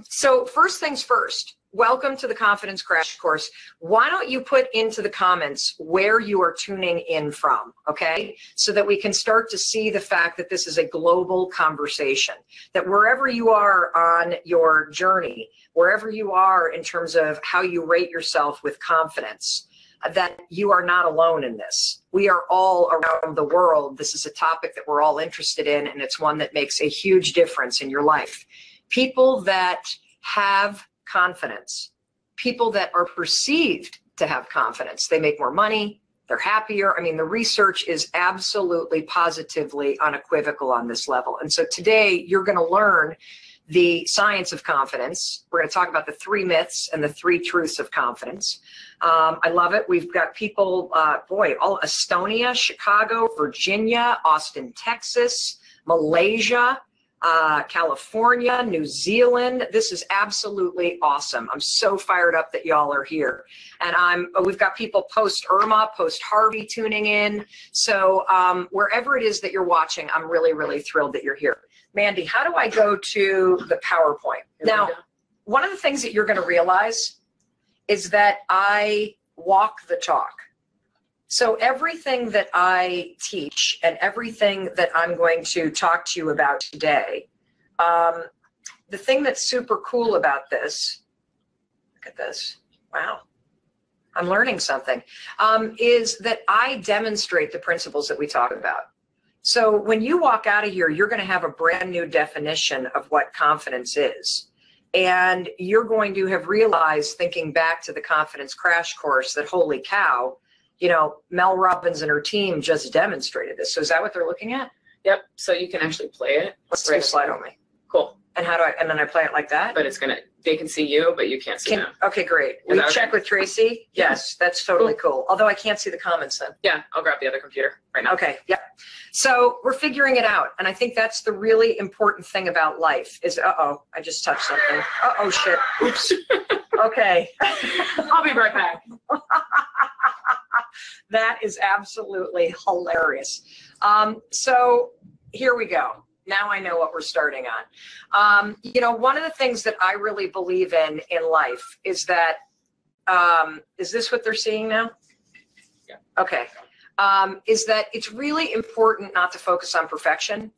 So first things first, welcome to the Confidence Crash Course. Why don't you put into the comments where you are tuning in from, okay? So that we can start to see the fact that this is a global conversation, that wherever you are on your journey, wherever you are in terms of how you rate yourself with confidence, that you are not alone in this. We are all around the world. This is a topic that we're all interested in, and it's one that makes a huge difference in your life. People that have confidence, people that are perceived to have confidence, they make more money, they're happier. I mean, the research is absolutely positively unequivocal on this level. And so today you're going to learn the science of confidence. We're going to talk about the 3 myths and the 3 truths of confidence. I love it. We've got people, all Estonia, Chicago, Virginia, Austin, Texas, Malaysia, California, New Zealand. This is absolutely awesome. I'm so fired up that y'all are here. And we've got people post Irma, post Harvey tuning in. So wherever it is that you're watching, I'm really, really thrilled that you're here. Mandy, how do I go to the PowerPoint? Now, one of the things that you're going to realize is that I walk the talk. So everything that I teach and everything that I'm going to talk to you about today, the thing that's super cool about this, look at this, wow, I'm learning something, is that I demonstrate the principles that we talk about. So when you walk out of here, you're going to have a brand new definition of what confidence is. And you're going to have realized, thinking back to the Confidence Crash Course, that holy cow, you know, Mel Robbins and her team just demonstrated this. So is that what they're looking at? Yep. So you can actually play it. Let's do a slide on me. Cool. And and then I play it like that? But they can see you, but you can't see them. Okay, great. Will you check with Tracy? Yes, that's totally cool. Although I can't see the comments then. Yeah, I'll grab the other computer right now. Okay, yep. So we're figuring it out. And I think that's the really important thing about life is, I just touched something. Shit. Oops. Okay. I'll be right back. That is absolutely hilarious. So here we go. Now I know what we're starting on. You know, one of the things that I really believe in life is that, is this what they're seeing now? Yeah. Okay. Is that it's really important not to focus on perfection.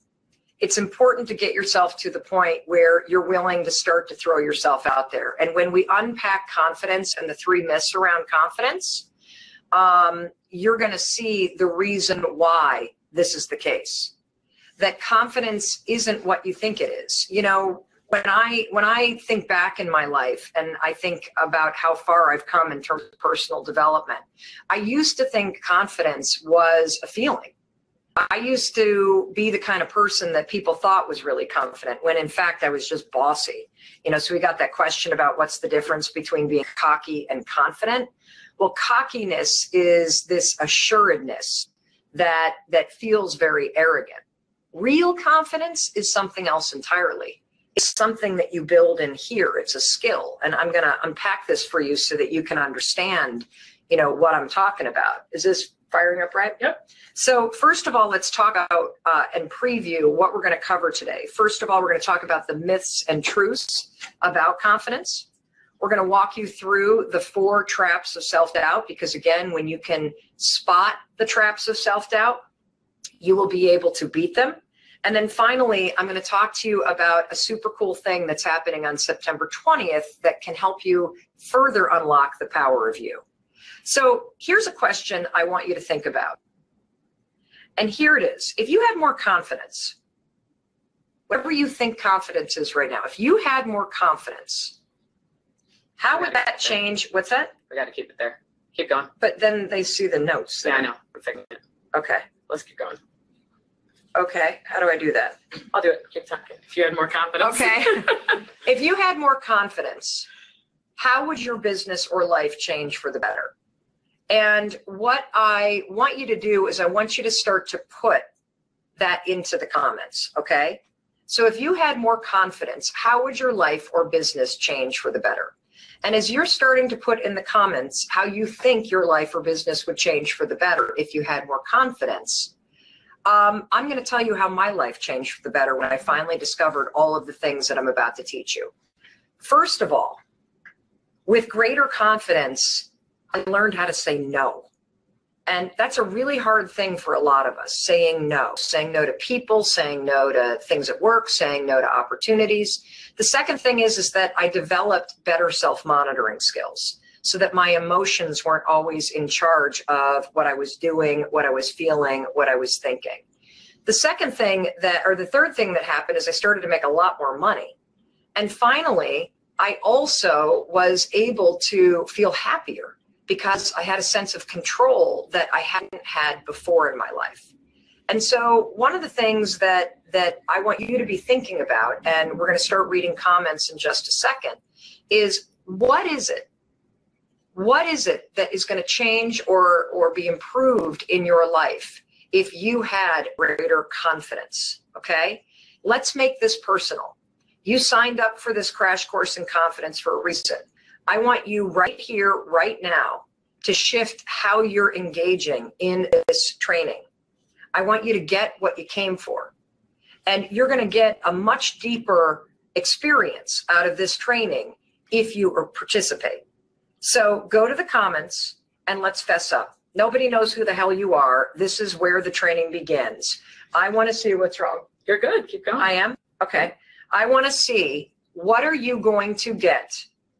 It's important to get yourself to the point where you're willing to start to throw yourself out there. And when we unpack confidence and the 3 myths around confidence, you're going to see the reason why this is the case. That confidence isn't what you think it is. You know, when I think back in my life and I think about how far I've come in terms of personal development, I used to think confidence was a feeling. I used to be the kind of person that people thought was really confident when in fact I was just bossy. You know, so we got that question about what's the difference between being cocky and confident. Well, cockiness is this assuredness that feels very arrogant. Real confidence is something else entirely. It's something that you build in here. It's a skill. And I'm going to unpack this for you so that you can understand, you know, what I'm talking about. Is this firing up right? Yep. So first of all, let's talk about and preview what we're going to cover today. First of all, we're going to talk about the myths and truths about confidence. We're going to walk you through the 4 traps of self-doubt, because again, when you can spot the traps of self-doubt, you will be able to beat them. And then finally, I'm going to talk to you about a super cool thing that's happening on September 20th that can help you further unlock the power of you. So here's a question I want you to think about. And here it is. If you had more confidence, whatever you think confidence is right now, if you had more confidence, how would that change? What's that? We got to keep it there. Keep going. But then they see the notes. Yeah, I know. We're fixing it. Okay. Let's keep going. Okay. How do I do that? I'll do it. Keep talking. If you had more confidence. Okay. If you had more confidence, how would your business or life change for the better? And what I want you to do is I want you to start to put that into the comments. Okay. So if you had more confidence, how would your life or business change for the better? And as you're starting to put in the comments how you think your life or business would change for the better if you had more confidence, I'm going to tell you how my life changed for the better when I finally discovered all of the things that I'm about to teach you. First of all, with greater confidence, I learned how to say no. And that's a really hard thing for a lot of us, saying no to people, saying no to things at work, saying no to opportunities. The second thing is that I developed better self-monitoring skills so that my emotions weren't always in charge of what I was doing, what I was feeling, what I was thinking. The third thing that happened is I started to make a lot more money. And finally, I also was able to feel happier because I had a sense of control that I hadn't had before in my life. And so one of the things that I want you to be thinking about, and we're going to start reading comments in just a second, is what is it? What is it that is going to change or be improved in your life if you had greater confidence? Okay, let's make this personal. You signed up for this crash course in confidence for a reason. I want you right here, right now, to shift how you're engaging in this training. I want you to get what you came for. And you're going to get a much deeper experience out of this training if you participate. So go to the comments and let's fess up. Nobody knows who the hell you are. This is where the training begins. I want to see what's wrong. You're good. Keep going. I am? Okay. I want to see, what are you going to get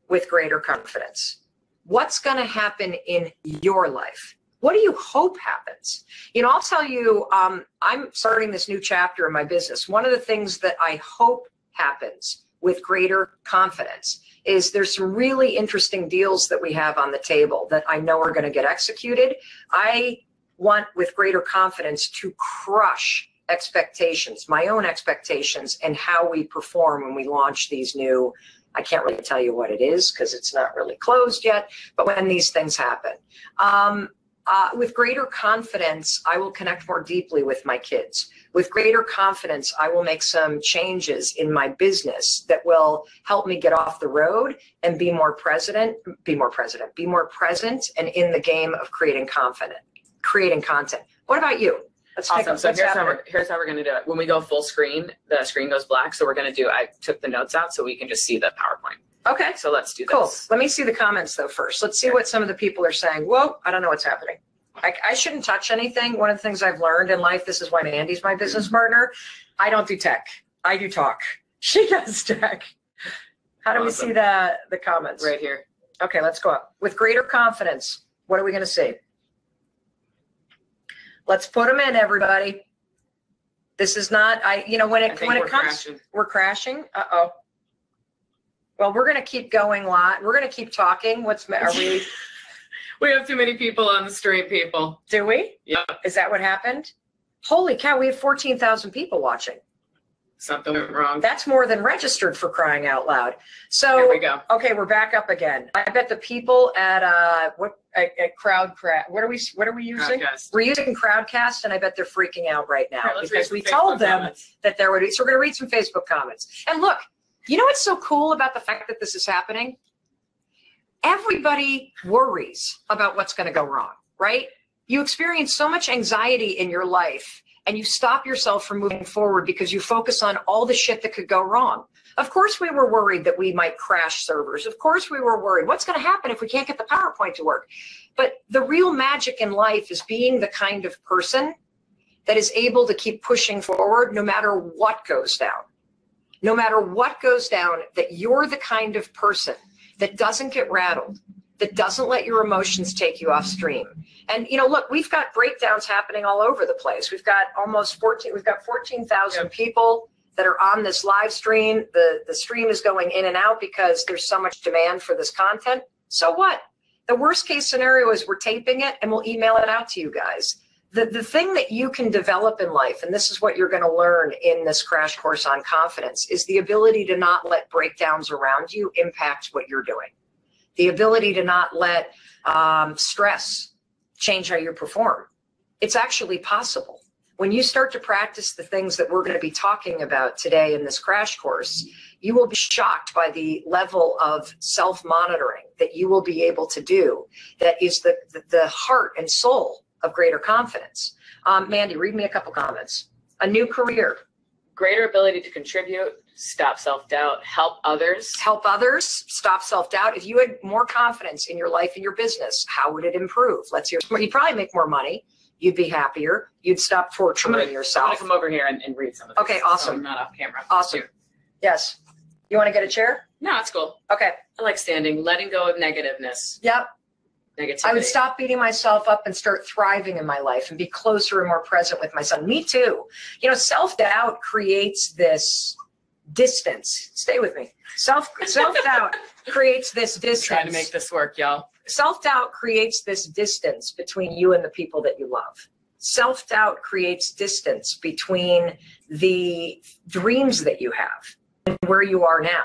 with greater confidence? What's going to happen in your life? What do you hope happens? You know, I'll tell you, I'm starting this new chapter in my business. One of the things that I hope happens with greater confidence is there's some really interesting deals that we have on the table that I know are going to get executed. I want, with greater confidence, to crush expectations, my own expectations, and how we perform when we launch these new, I can't really tell you what it is because it's not really closed yet, but when these things happen. With greater confidence, I will connect more deeply with my kids. With greater confidence, I will make some changes in my business that will help me get off the road and be more present and in the game of creating content. What about you? Let's awesome. So here's how we're going to do it. When we go full screen, the screen goes black. So we're going to do, I took the notes out so we can just see the PowerPoint. Okay. So let's do this. Cool. Let me see the comments though first. Let's see what some of the people are saying. Whoa, I don't know what's happening. I shouldn't touch anything. One of the things I've learned in life, this is why Mandy's my business partner. I don't do tech. I do talk. She does tech. How do we see the comments? Right here. Okay, let's go up. With greater confidence, what are we going to see? Let's put them in, everybody. This is not, when it comes, crashing. We're crashing. Uh-oh. Well, we're going to keep going live. We're going to keep talking. Are we? We have too many people on the stream, people. Do we? Yeah. Is that what happened? Holy cow, we have 14,000 people watching. Something went wrong. That's more than registered, for crying out loud. So here we go. Okay, we're back up again. I bet the people at at Crowdcast. What are we using? Crowdcast. We're using Crowdcast, and I bet they're freaking out right now because we Facebook told them comments. that there would be. So we're going to read some Facebook comments. And look, you know what's so cool about the fact that this is happening? Everybody worries about what's going to go wrong, right? You experience so much anxiety in your life, and you stop yourself from moving forward because you focus on all the shit that could go wrong. Of course we were worried that we might crash servers. Of course we were worried. What's going to happen if we can't get the PowerPoint to work? But the real magic in life is being the kind of person that is able to keep pushing forward no matter what goes down. No matter what goes down, that you're the kind of person that doesn't get rattled, that doesn't let your emotions take you off stream. And, look, we've got breakdowns happening all over the place. We've got 14,000 people that are on this live stream. The stream is going in and out because there's so much demand for this content. So what? The worst case scenario is we're taping it and we'll email it out to you guys. The thing that you can develop in life, and this is what you're going to learn in this crash course on confidence, is the ability to not let breakdowns around you impact what you're doing. The ability to not let stress change how you perform. It's actually possible. When you start to practice the things that we're going to be talking about today in this crash course, you will be shocked by the level of self-monitoring that you will be able to do. That is the heart and soul of greater confidence. Mandy, read me a couple comments. A new career. Greater ability to contribute Stop self-doubt. Help others. Help others. Stop self-doubt. If you had more confidence in your life and your business, how would it improve? Let's hear. You'd probably make more money. You'd be happier. You'd stop torturing yourself. I'm going to come over here and read some of this. Okay, awesome. So I'm not off camera. Awesome. Yes. You want to get a chair? No, it's cool. Okay. I like standing. Letting go of negativeness. Yep. Negativity. I would stop beating myself up and start thriving in my life and be closer and more present with my son. Me too. You know, self-doubt creates this distance. Stay with me. Self-doubt creates this distance. Trying to make this work, y'all. Self-doubt creates this distance between you and the people that you love. Self-doubt creates distance between the dreams that you have and where you are now.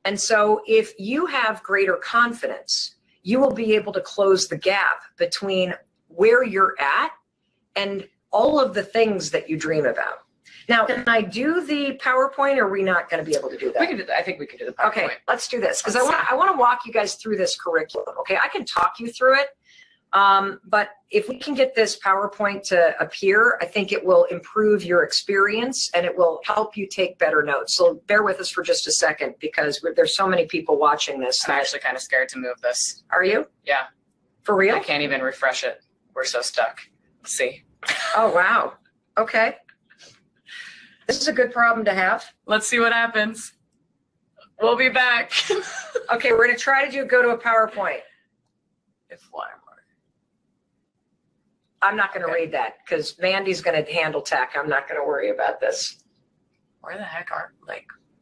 And so if you have greater confidence, you will be able to close the gap between where you're at and all of the things that you dream about. Now, can I do the PowerPoint, or are we not going to be able to do that? We can do that. I think we can do the PowerPoint. Okay, let's do this, because I want to walk you guys through this curriculum. Okay, I can talk you through it, but if we can get this PowerPoint to appear, I think it will improve your experience and it will help you take better notes. So bear with us for just a second, because there's so many people watching this. I'm actually kind of scared to move this. Are you? Yeah. For real? I can't even refresh it. We're so stuck. Let's see. Oh, wow. Okay. This is a good problem to have. Let's see what happens. We'll be back. Okay, we're going to try to go to a PowerPoint. If one more. I'm not going to read that because Mandy's going to handle tech. I'm not going to worry about this. Where the heck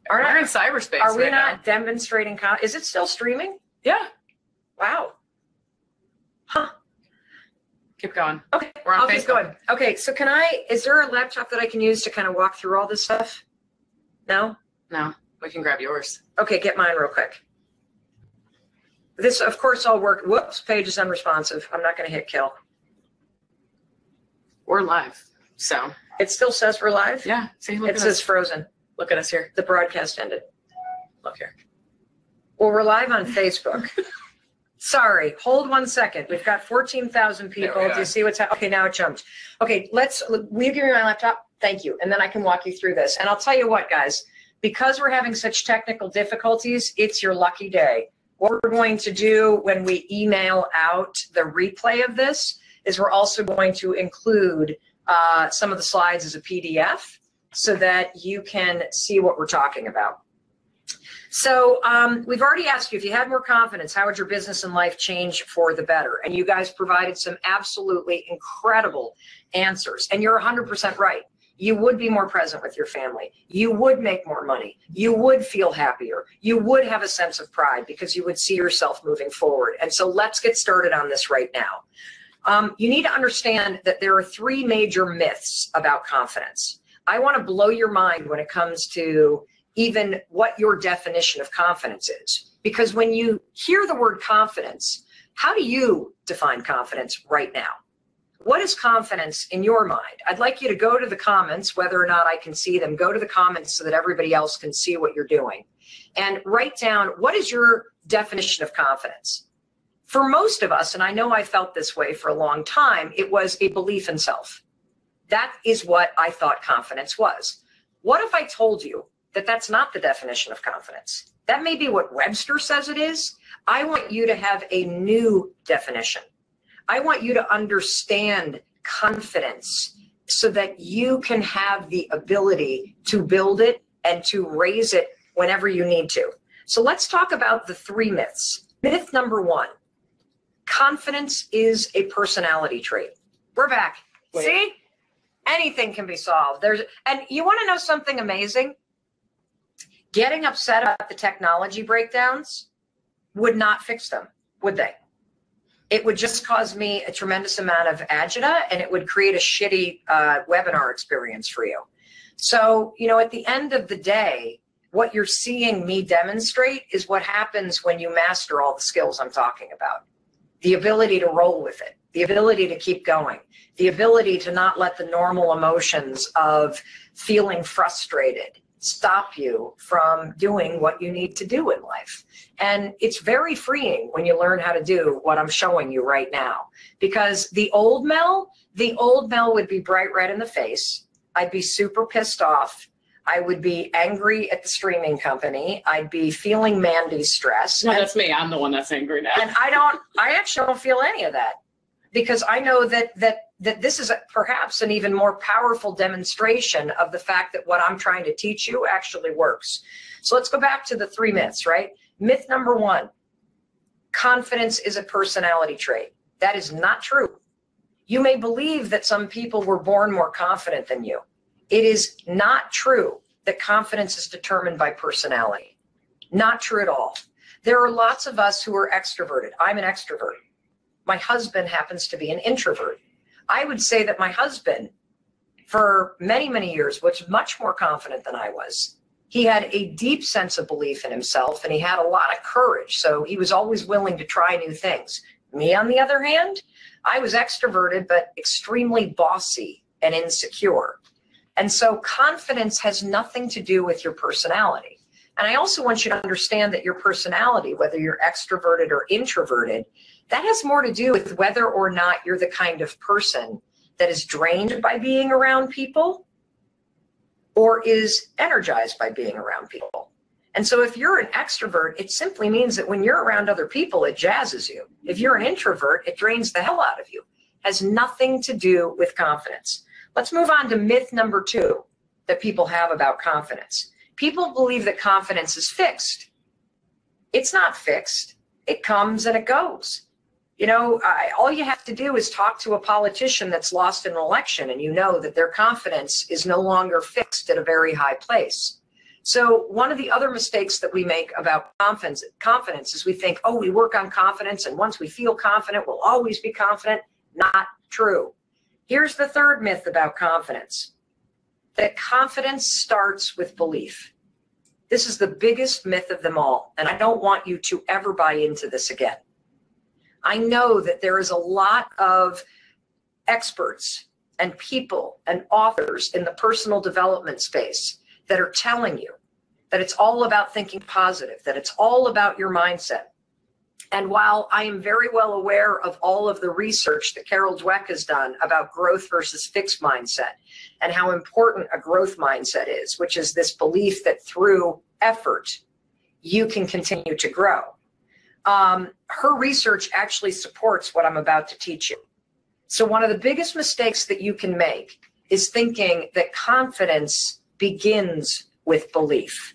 we're in cyberspace? Are we right not now. demonstrating? Is it still streaming? Yeah. Wow. Huh. Keep going. Okay, We're on I'll Facebook. keep going. Okay, so is there a laptop that I can use to kind of walk through all this stuff? No? No, we can grab yours. Okay, get mine real quick. This, of course, all work. Whoops, page is unresponsive. I'm not going to hit kill. We're live, so. It still says we're live? Yeah, see, look It at says us. frozen. Look at us here. The broadcast ended. Look here. Well, we're live on Facebook. Sorry, hold 1 second. We've got 14,000 people. Do you see what's happening? Okay, now it jumped. Okay, will you give me my laptop? Thank you. And then I can walk you through this. And I'll tell you what, guys, because we're having such technical difficulties, it's your lucky day. What we're going to do when we email out the replay of this is we're also going to include some of the slides as a PDF so that you can see what we're talking about. So we've already asked you, if you had more confidence, how would your business and life change for the better? And you guys provided some absolutely incredible answers. And you're 100% right. You would be more present with your family. You would make more money. You would feel happier. You would have a sense of pride because you would see yourself moving forward. And so let's get started on this right now. You need to understand that there are 3 major myths about confidence. I want to blow your mind when it comes to even what your definition of confidence is. Because when you hear the word confidence, how do you define confidence right now? What is confidence in your mind? I'd like you to go to the comments, whether or not I can see them, go to the comments so that everybody else can see what you're doing. And write down, what is your definition of confidence? For most of us, and I know I felt this way for a long time, it was a belief in self. That is what I thought confidence was. What if I told you that that's not the definition of confidence? That may be what Webster says it is. I want you to have a new definition. I want you to understand confidence so that you can have the ability to build it and to raise it whenever you need to. So let's talk about the 3 myths. Myth number 1, confidence is a personality trait. We're back. Wait. See? Anything can be solved. And you want to know something amazing? Getting upset about the technology breakdowns would not fix them, would they? It would just cause me a tremendous amount of agita, and it would create a shitty webinar experience for you. So, you know, at the end of the day, what you're seeing me demonstrate is what happens when you master all the skills I'm talking about. The ability to roll with it, the ability to keep going, the ability to not let the normal emotions of feeling frustrated stop you from doing what you need to do in life. And it's very freeing when you learn how to do what I'm showing you right now. Because the old Mel would be bright red in the face. I'd be super pissed off. I would be angry at the streaming company. I'd be feeling Mandy's stress. No, that's me. I'm the one that's angry now. And I actually don't feel any of that, because I know that this is perhaps an even more powerful demonstration of the fact that what I'm trying to teach you actually works. So let's go back to the 3 myths, right? Myth number 1, confidence is a personality trait. That is not true. You may believe that some people were born more confident than you. It is not true that confidence is determined by personality. Not true at all. There are lots of us who are extroverted. I'm an extrovert. My husband happens to be an introvert. I would say that my husband, for many, many years, was much more confident than I was. He had a deep sense of belief in himself, and he had a lot of courage. So he was always willing to try new things. Me, on the other hand, I was extroverted, but extremely bossy and insecure. And so confidence has nothing to do with your personality. And I also want you to understand that your personality, whether you're extroverted or introverted, that has more to do with whether or not you're the kind of person that is drained by being around people or is energized by being around people. And so if you're an extrovert, it simply means that when you're around other people, it jazzes you. If you're an introvert, it drains the hell out of you. It has nothing to do with confidence. Let's move on to myth number 2 that people have about confidence. People believe that confidence is fixed. It's not fixed. It comes and it goes. You know, all you have to do is talk to a politician that's lost an election, and you know that their confidence is no longer fixed at a very high place. So one of the other mistakes that we make about confidence is we think, oh, we work on confidence, and once we feel confident, we'll always be confident. Not true. Here's the 3rd myth about confidence, that confidence starts with belief. This is the biggest myth of them all, and I don't want you to ever buy into this again. I know that there is a lot of experts and people and authors in the personal development space that are telling you that it's all about thinking positive, that it's all about your mindset. And while I am very well aware of all of the research that Carol Dweck has done about growth versus fixed mindset and how important a growth mindset is, which is this belief that through effort, you can continue to grow. Her research actually supports what I'm about to teach you. So one of the biggest mistakes that you can make is thinking that confidence begins with belief.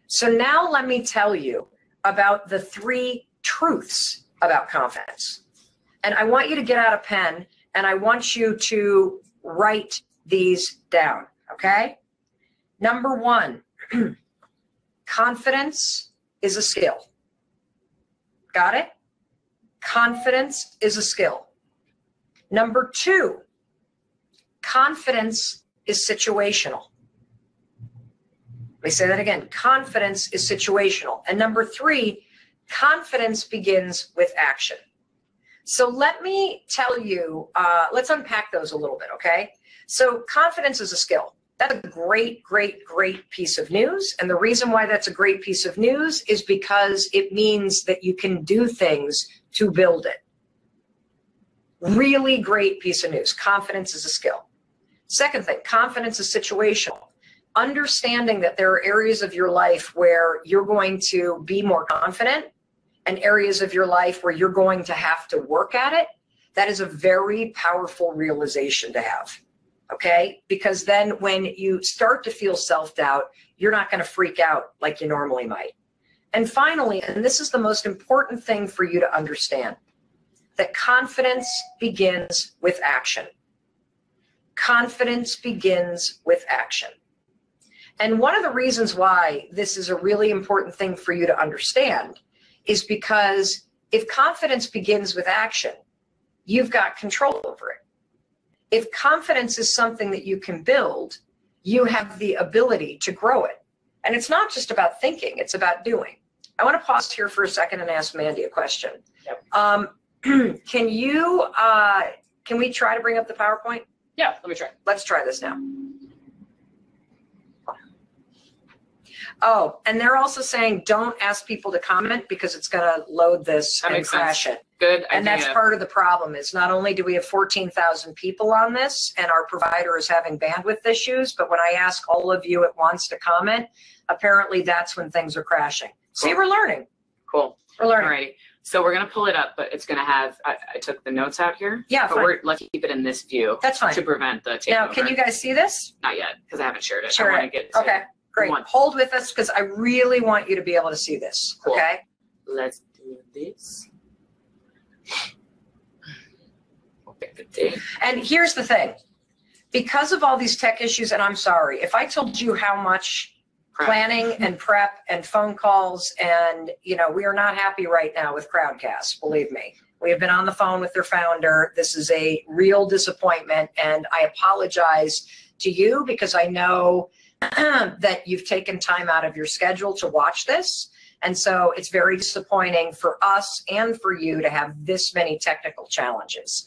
So now let me tell you about the 3 truths about confidence. And I want you to get out a pen and I want you to write these down, okay? Number 1, confidence is a skill. Got it? Confidence is a skill. Number 2, confidence is situational. Let me say that again. Confidence is situational. And number 3, confidence begins with action. So let me tell you, let's unpack those a little bit, okay? So confidence is a skill. That's a great, great, great piece of news. And the reason why that's a great piece of news is because it means that you can do things to build it. Really great piece of news. Confidence is a skill. Second thing, confidence is situational. Understanding that there are areas of your life where you're going to be more confident and areas of your life where you're going to have to work at it, that is a very powerful realization to have. Okay? Because then when you start to feel self-doubt, you're not going to freak out like you normally might. And finally, and this is the most important thing for you to understand, that confidence begins with action. Confidence begins with action. And one of the reasons why this is a really important thing for you to understand is because if confidence begins with action, you've got control over it. If confidence is something that you can build, you have the ability to grow it. And it's not just about thinking, it's about doing. I want to pause here for a second and ask Mandy a question. Yep. Can we try to bring up the PowerPoint? Yeah, let me try. Let's try this now. Oh, and they're also saying don't ask people to comment because it's going to load this and crash it. Good. And that's part of the problem is not only do we have 14,000 people on this and our provider is having bandwidth issues, but when I ask all of you at once to comment, apparently that's when things are crashing. Cool. See, we're learning. Cool. We're learning. Alrighty. So we're going to pull it up, but it's going to have, I took the notes out here. Yeah, but let's keep it in this view. That's fine. To prevent the takeover. Now, can you guys see this? Not yet, because I haven't shared it. Share I want it. to get to okay, great. Hold with us because I really want you to be able to see this. Cool. Okay? Let's do this. And here's the thing. Because of all these tech issues, and I'm sorry, if I told you how much planning and prep and phone calls and, we are not happy right now with Crowdcast, believe me. We have been on the phone with their founder. This is a real disappointment, and I apologize to you because I know that you've taken time out of your schedule to watch this. And so it's very disappointing for us and for you to have this many technical challenges.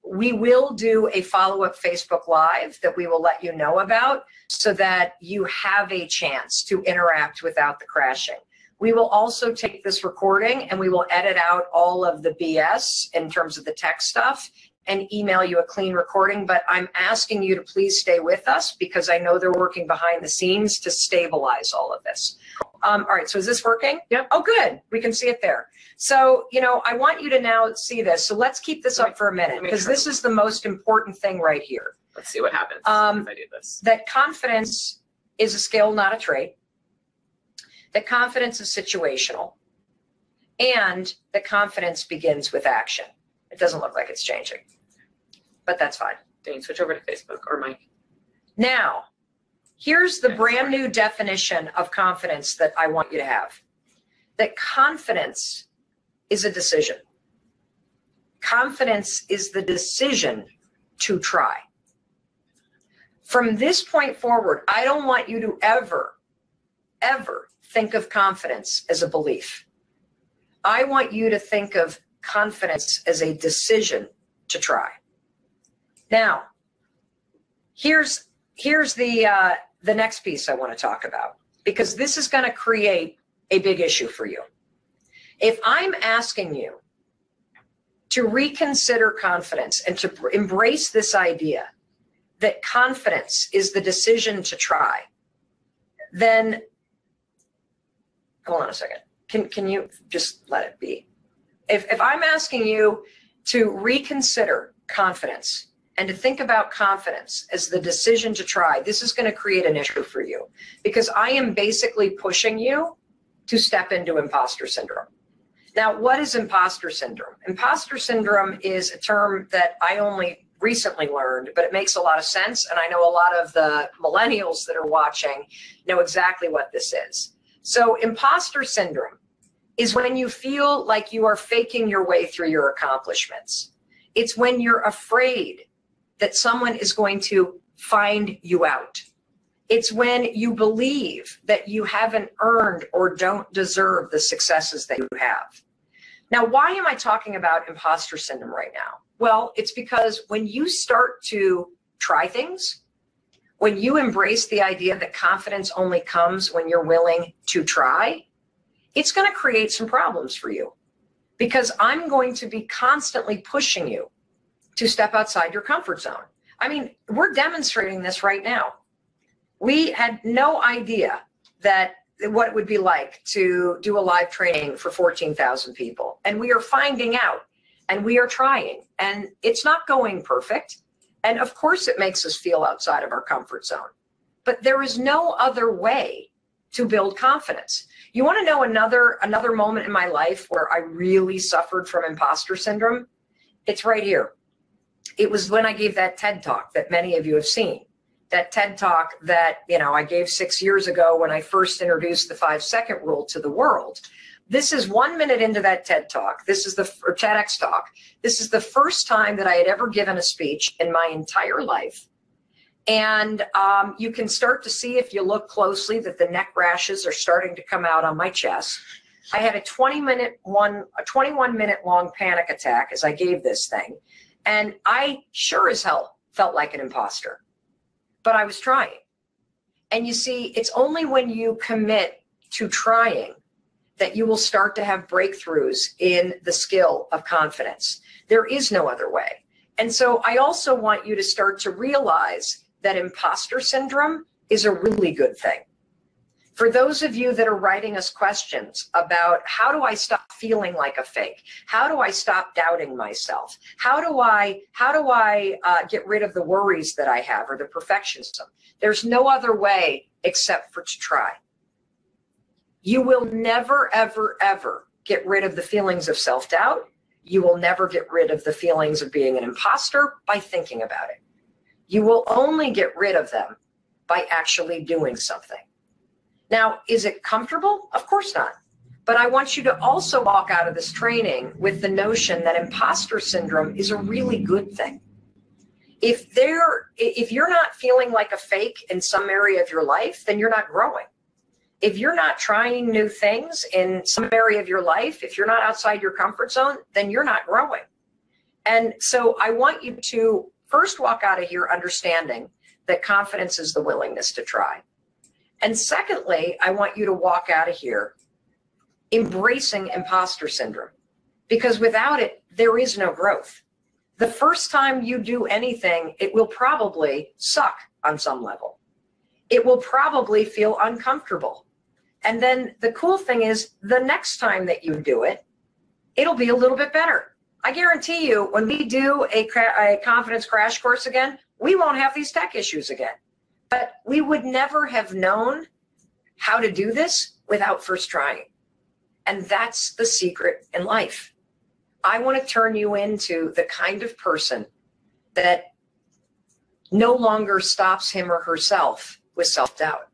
We will do a follow-up Facebook Live that we will let you know about so that you have a chance to interact without the crashing. We will also take this recording and we will edit out all of the BS in terms of the tech stuff and email you a clean recording. But I'm asking you to please stay with us because I know they're working behind the scenes to stabilize all of this. All right, so is this working? Yep. Oh, good. We can see it there. So, I want you to now see this. So let's keep this up for a minute because this is the most important thing right here. Let's see what happens if I do this. That confidence is a skill, not a trait. That confidence is situational. And that confidence begins with action. It doesn't look like it's changing, but that's fine. Dane, switch over to Facebook or Mike. Now, here's the brand new definition of confidence that I want you to have. That confidence is a decision. Confidence is the decision to try. From this point forward, I don't want you to ever think of confidence as a belief. I want you to think of confidence as a decision to try. Now, here's the next piece I want to talk about, because this is going to create a big issue for you. If I'm asking you to reconsider confidence and to embrace this idea that confidence is the decision to try, then hold on a second. Can you just let it be? If I'm asking you to reconsider confidence and to think about confidence as the decision to try, this is going to create an issue for you because I am basically pushing you to step into imposter syndrome. Now, what is imposter syndrome? Imposter syndrome is a term that I only recently learned, but it makes a lot of sense. And I know a lot of the millennials that are watching know exactly what this is. So imposter syndrome is when you feel like you are faking your way through your accomplishments. It's when you're afraid that someone is going to find you out. It's when you believe that you haven't earned or don't deserve the successes that you have. Now, why am I talking about imposter syndrome right now? Well, it's because when you start to try things, when you embrace the idea that confidence only comes when you're willing to try, it's going to create some problems for you because I'm going to be constantly pushing you to step outside your comfort zone. I mean, we're demonstrating this right now. We had no idea what it would be like to do a live training for 14,000 people. And we are finding out and we are trying and it's not going perfect. And of course it makes us feel outside of our comfort zone, but there is no other way to build confidence. You want to know another moment in my life where I really suffered from imposter syndrome? It's right here. It was when I gave that TED Talk that many of you have seen. That TED Talk that, I gave 6 years ago when I first introduced the 5-second rule to the world. This is 1 minute into that TED Talk. This is or TEDx Talk. This is the first time that I had ever given a speech in my entire life. And you can start to see, if you look closely, that the neck rashes are starting to come out on my chest. I had a 21-minute long panic attack as I gave this thing. And I sure as hell felt like an imposter. But I was trying. And you see, it's only when you commit to trying that you will start to have breakthroughs in the skill of confidence. There is no other way. And so I also want you to start to realize that imposter syndrome is a really good thing. For those of you that are writing us questions about how do I stop feeling like a fake? How do I stop doubting myself? How do I get rid of the worries that I have or the perfectionism? There's no other way except for to try. You will never, ever, ever get rid of the feelings of self-doubt. You will never get rid of the feelings of being an imposter by thinking about it. You will only get rid of them by actually doing something. Now, is it comfortable? Of course not. But I want you to also walk out of this training with the notion that imposter syndrome is a really good thing. If you're not feeling like a fake in some area of your life, then you're not growing. If you're not trying new things in some area of your life, if you're not outside your comfort zone, then you're not growing. And so I want you to first walk out of here understanding that confidence is the willingness to try. And secondly, I want you to walk out of here embracing imposter syndrome, because without it, there is no growth. The first time you do anything, it will probably suck on some level. It will probably feel uncomfortable. And then the cool thing is the next time that you do it, it'll be a little bit better. I guarantee you, when we do a confidence crash course again, we won't have these tech issues again. But we would never have known how to do this without first trying. And that's the secret in life. I want to turn you into the kind of person that no longer stops him or herself with self-doubt.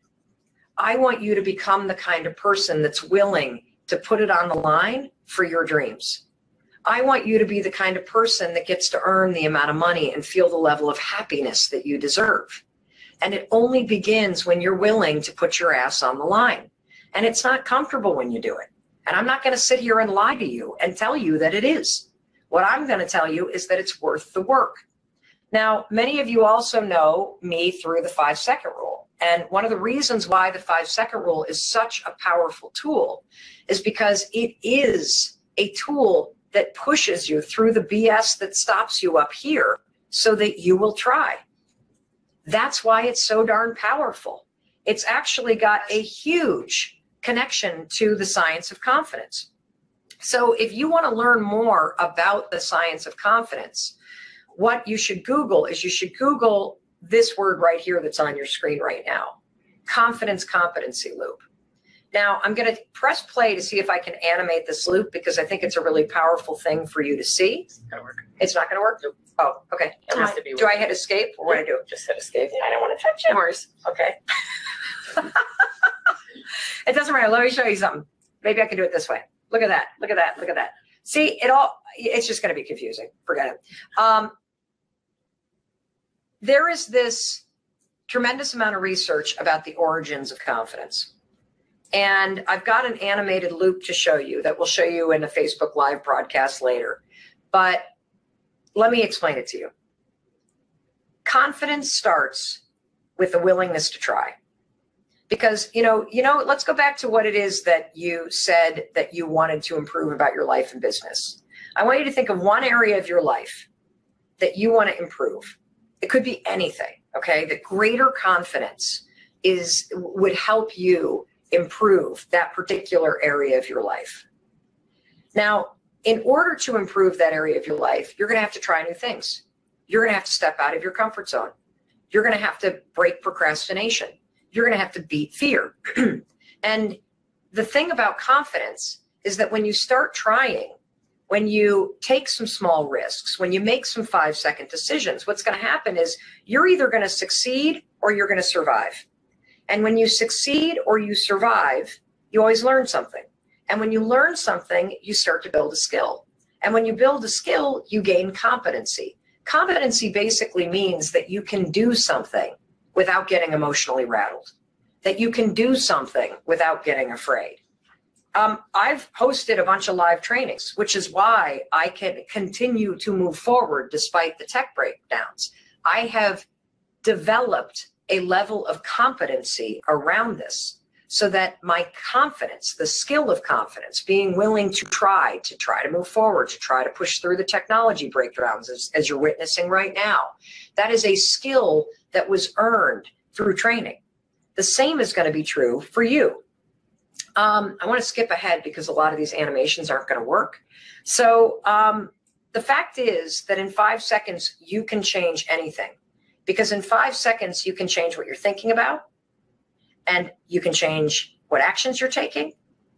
I want you to become the kind of person that's willing to put it on the line for your dreams. I want you to be the kind of person that gets to earn the amount of money and feel the level of happiness that you deserve. And it only begins when you're willing to put your ass on the line. And it's not comfortable when you do it. And I'm not going to sit here and lie to you and tell you that it is. What I'm going to tell you is that it's worth the work. Now, many of you also know me through the 5-second rule. And one of the reasons why the 5-second rule is such a powerful tool is because it is a tool that pushes you through the BS that stops you up here so that you will try. That's why it's so darn powerful. It's actually got a huge connection to the science of confidence. So if you want to learn more about the science of confidence, what you should Google is you should Google this word right here that's on your screen right now, confidence competency loop. Now, I'm going to press play to see if I can animate this loop because I think it's a really powerful thing for you to see. It's not going to work. It's not going to work? Nope. Oh, okay. It has to be Do I hit escape or what do I do? Just hit escape. I don't want to touch it. No worries. Okay. It doesn't matter. Let me show you something. Maybe I can do it this way. Look at that. Look at that. Look at that. See, it's just going to be confusing. Forget it. There is this tremendous amount of research about the origins of confidence. And I've got an animated loop to show you that we'll show you in a Facebook Live broadcast later. But let me explain it to you. Confidence starts with the willingness to try. Because, let's go back to what it is that you said that you wanted to improve about your life and business. I want you to think of one area of your life that you want to improve. It could be anything, okay? The greater confidence would help you improve that particular area of your life. Now, in order to improve that area of your life, you're going to have to try new things. You're going to have to step out of your comfort zone. You're going to have to break procrastination. You're going to have to beat fear. And the thing about confidence is that when you start trying, when you take some small risks, when you make some 5-second decisions, what's going to happen is you're either going to succeed or you're going to survive. And when you succeed or you survive, you always learn something. And when you learn something, you start to build a skill. And when you build a skill, you gain competency. Competency basically means that you can do something without getting emotionally rattled, that you can do something without getting afraid. I've hosted a bunch of live trainings, which is why I can continue to move forward despite the tech breakdowns. I have developed a level of competency around this so that my confidence, the skill of confidence, being willing to try to move forward, to try to push through the technology breakdowns as you're witnessing right now, that is a skill that was earned through training. The same is going to be true for you. I want to skip ahead because a lot of these animations aren't going to work. So the fact is that in 5 seconds, you can change anything, because in 5 seconds, you can change what you're thinking about, and you can change what actions you're taking.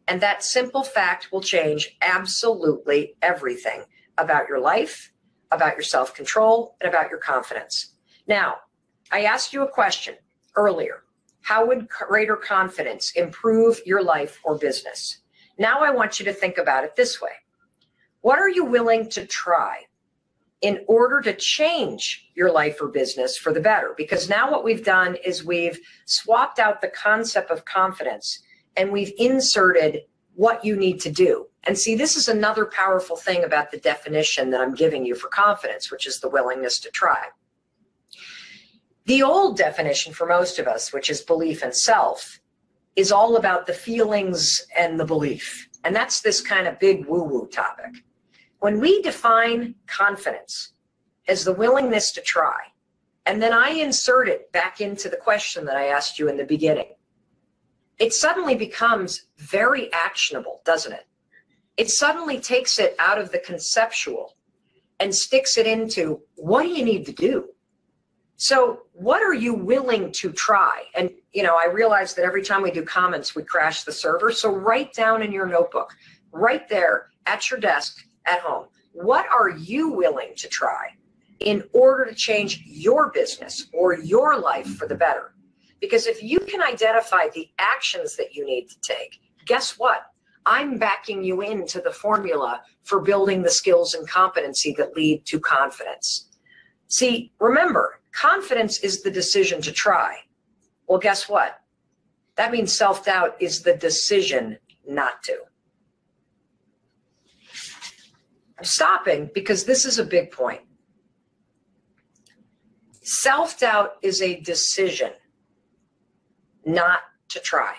And that simple fact will change absolutely everything about your life, about your self-control, and about your confidence. Now, I asked you a question earlier. How would greater confidence improve your life or business? Now I want you to think about it this way. What are you willing to try in order to change your life or business for the better? Because now what we've done is we've swapped out the concept of confidence and we've inserted what you need to do. And see, this is another powerful thing about the definition that I'm giving you for confidence, which is the willingness to try. The old definition for most of us, which is belief in self, is all about the feelings and the belief. And that's this kind of big woo-woo topic. When we define confidence as the willingness to try, and then I insert it back into the question that I asked you in the beginning, it suddenly becomes very actionable, doesn't it? It suddenly takes it out of the conceptual and sticks it into, what do you need to do? So what are you willing to try? And, I realize that every time we do comments, we crash the server. So write down in your notebook, right there at your desk at home, what are you willing to try in order to change your business or your life for the better? Because if you can identify the actions that you need to take, guess what? I'm backing you into the formula for building the skills and competency that lead to confidence. See, remember, confidence is the decision to try. Well, guess what? That means self-doubt is the decision not to. I'm stopping because this is a big point. Self-doubt is a decision not to try.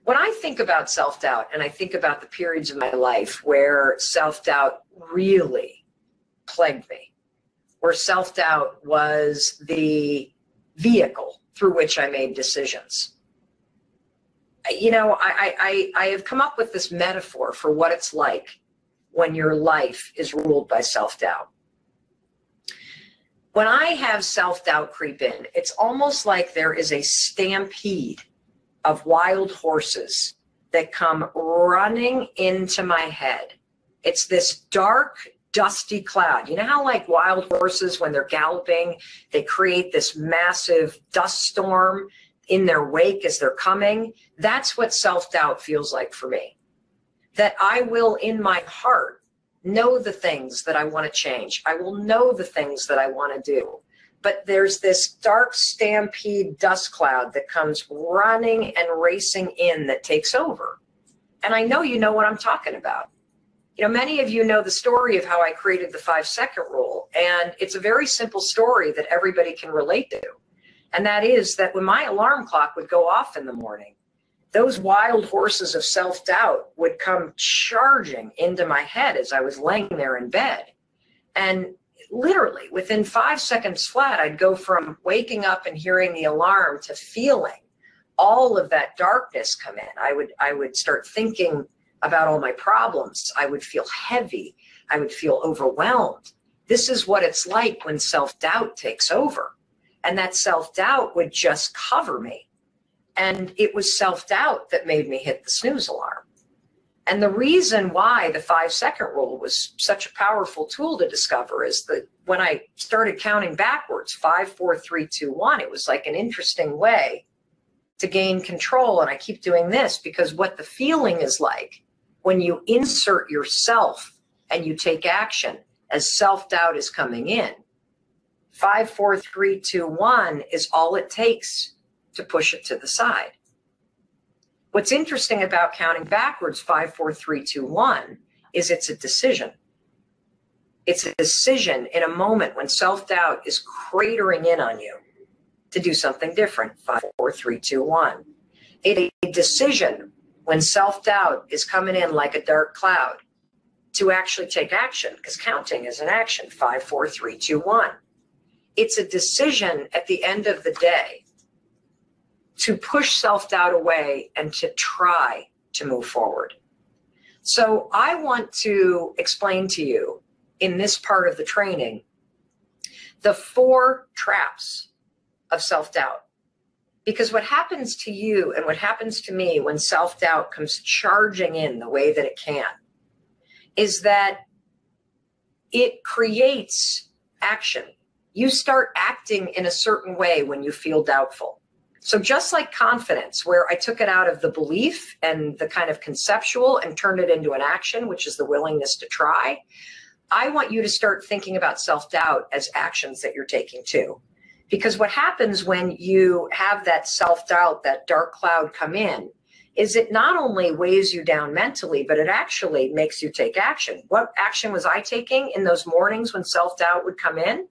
When I think about self-doubt, and I think about the periods of my life where self-doubt really plagued me, where self-doubt was the vehicle through which I made decisions. I have come up with this metaphor for what it's like when your life is ruled by self-doubt. When I have self-doubt creep in, it's almost like there is a stampede of wild horses that come running into my head. It's this dark, dusty cloud. You know how like wild horses, when they're galloping, they create this massive dust storm in their wake as they're coming? That's what self-doubt feels like for me. That I will, in my heart, know the things that I want to change. I will know the things that I want to do. But there's this dark stampede dust cloud that comes running and racing in that takes over. And I know you know what I'm talking about. Many of you know the story of how I created the 5-second rule. And it's a very simple story that everybody can relate to. And that is that when my alarm clock would go off in the morning, those wild horses of self-doubt would come charging into my head as I was laying there in bed. And literally within 5 seconds flat, I'd go from waking up and hearing the alarm to feeling all of that darkness come in. I would start thinking about all my problems. I would feel heavy. I would feel overwhelmed. This is what it's like when self-doubt takes over. And that self-doubt would just cover me. And it was self-doubt that made me hit the snooze alarm. And the reason why the 5-second rule was such a powerful tool to discover is that when I started counting backwards, 5, 4, 3, 2, 1, it was like an interesting way to gain control. And I keep doing this because what the feeling is like when you insert yourself and you take action as self-doubt is coming in, 5, 4, 3, 2, 1 is all it takes to push it to the side. What's interesting about counting backwards, 5, 4, 3, 2, 1, is it's a decision. It's a decision in a moment when self-doubt is cratering in on you. to do something different. 5, 4, 3, 2, 1. A decision when self-doubt is coming in like a dark cloud to actually take action, because counting is an action. 5, 4, 3, 2, 1. It's a decision at the end of the day to push self-doubt away and to try to move forward. So I want to explain to you in this part of the training the 4 traps of self-doubt. Because what happens to you and what happens to me when self-doubt comes charging in the way that it can is that it creates action. You start acting in a certain way when you feel doubtful. So just like confidence, where I took it out of the belief and the kind of conceptual and turned it into an action, which is the willingness to try, I want you to start thinking about self-doubt as actions that you're taking too. Because what happens when you have that self-doubt, that dark cloud come in, is it not only weighs you down mentally, but it actually makes you take action. What action was I taking in those mornings when self-doubt would come in?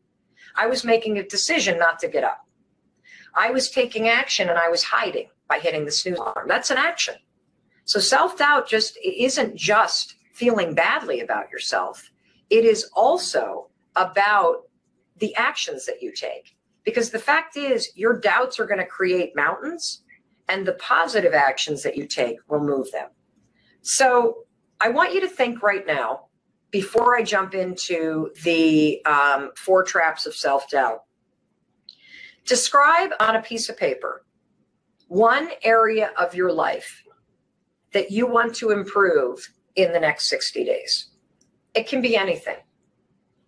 I was making a decision not to get up. I was taking action and I was hiding by hitting the snooze alarm. That's an action. So self-doubt isn't just feeling badly about yourself. It is also about the actions that you take. Because the fact is, your doubts are going to create mountains, and the positive actions that you take will move them. So I want you to think right now, before I jump into the 4 traps of self-doubt, describe on a piece of paper one area of your life that you want to improve in the next 60 days. It can be anything.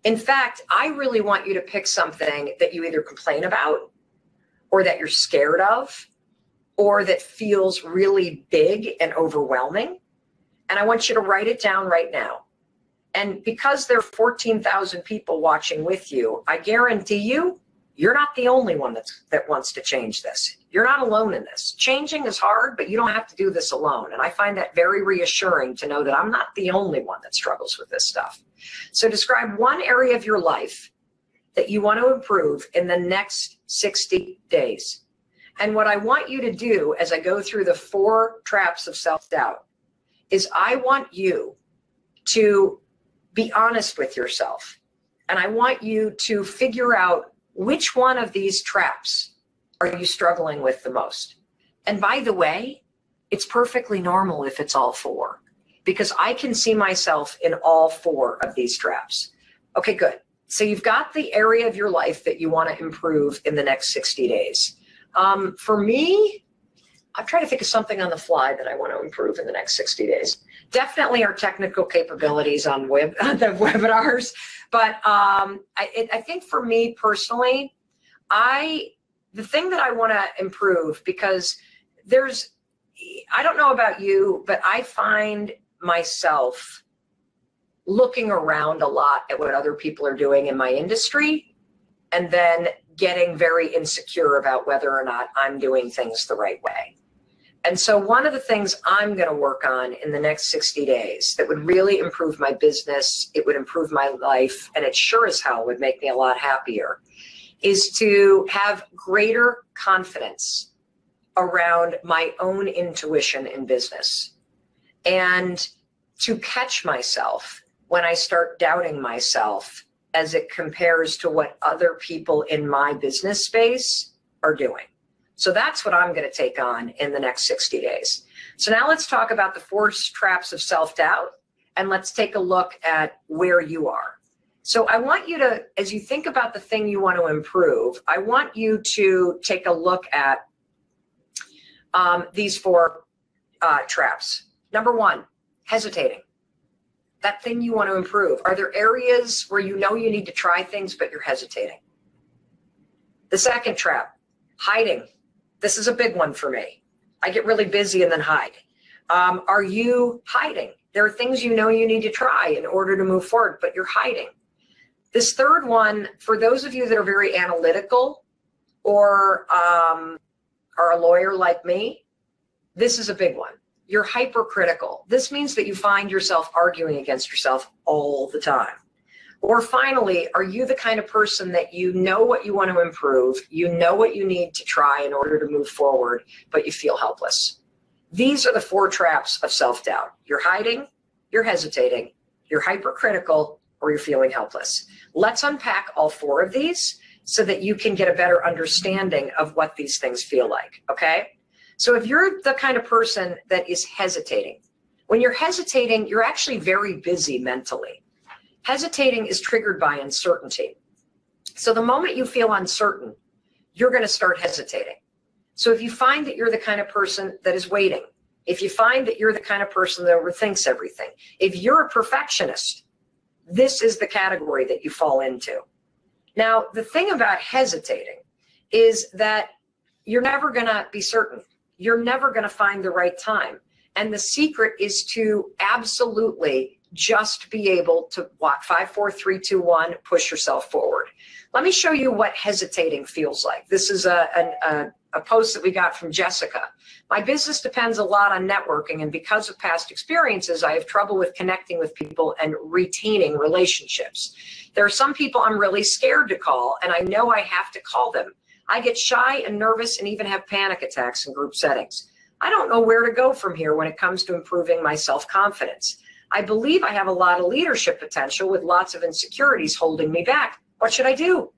In fact, I really want you to pick something that you either complain about or that you're scared of or that feels really big and overwhelming. And I want you to write it down right now. And because there are 14,000 people watching with you, I guarantee you, you're not the only one that wants to change this. You're not alone in this. Changing is hard, but you don't have to do this alone. And I find that very reassuring to know that I'm not the only one that struggles with this stuff. So describe one area of your life that you want to improve in the next 60 days. And what I want you to do as I go through the 4 traps of self-doubt is I want you to be honest with yourself. And I want you to figure out which one of these traps are you struggling with the most. And by the way, it's perfectly normal if it's all 4, because I can see myself in all 4 of these traps. Okay, good. So you've got the area of your life that you want to improve in the next 60 days. For me, I'm trying to think of something on the fly that I want to improve in the next 60 days. Definitely our technical capabilities on the webinars. But I think for me personally, the thing that I want to improve, because I don't know about you, but I find myself looking around a lot at what other people are doing in my industry and then getting very insecure about whether or not I'm doing things the right way. And so one of the things I'm going to work on in the next 60 days that would really improve my business, it would improve my life, and it sure as hell would make me a lot happier, is to have greater confidence around my own intuition in business and to catch myself when I start doubting myself as it compares to what other people in my business space are doing. So that's what I'm going to take on in the next 60 days. So now let's talk about the 4 traps of self-doubt, and let's take a look at where you are. So I want you to, as you think about the thing you want to improve, I want you to take a look at these 4 traps. Number 1, hesitating. That thing you want to improve. Are there areas where you know you need to try things, but you're hesitating? The second trap, hiding. This is a big one for me. I get really busy and then hide. Are you hiding? There are things you know you need to try in order to move forward, but you're hiding. This third one, for those of you that are very analytical or are a lawyer like me, this is a big one. You're hypercritical. This means that you find yourself arguing against yourself all the time. Or finally, are you the kind of person that you know what you want to improve, you know what you need to try in order to move forward, but you feel helpless? These are the 4 traps of self-doubt. You're hiding, you're hesitating, you're hypercritical, or you're feeling helpless. Let's unpack all 4 of these so that you can get a better understanding of what these things feel like, okay? So if you're the kind of person that is hesitating, when you're hesitating, you're actually very busy mentally. Hesitating is triggered by uncertainty. So the moment you feel uncertain, you're going to start hesitating. So if you find that you're the kind of person that is waiting, if you find that you're the kind of person that overthinks everything, if you're a perfectionist, this is the category that you fall into. Now, the thing about hesitating is that you're never going to be certain. You're never going to find the right time. And the secret is to absolutely just be able to, 5, 4, 3, 2, 1, push yourself forward. Let me show you what hesitating feels like. This is a post that we got from Jessica. My business depends a lot on networking, and because of past experiences, I have trouble with connecting with people and retaining relationships. There are some people I'm really scared to call, and I know I have to call them. I get shy and nervous and even have panic attacks in group settings. I don't know where to go from here when it comes to improving my self-confidence. I believe I have a lot of leadership potential with lots of insecurities holding me back. What should I do?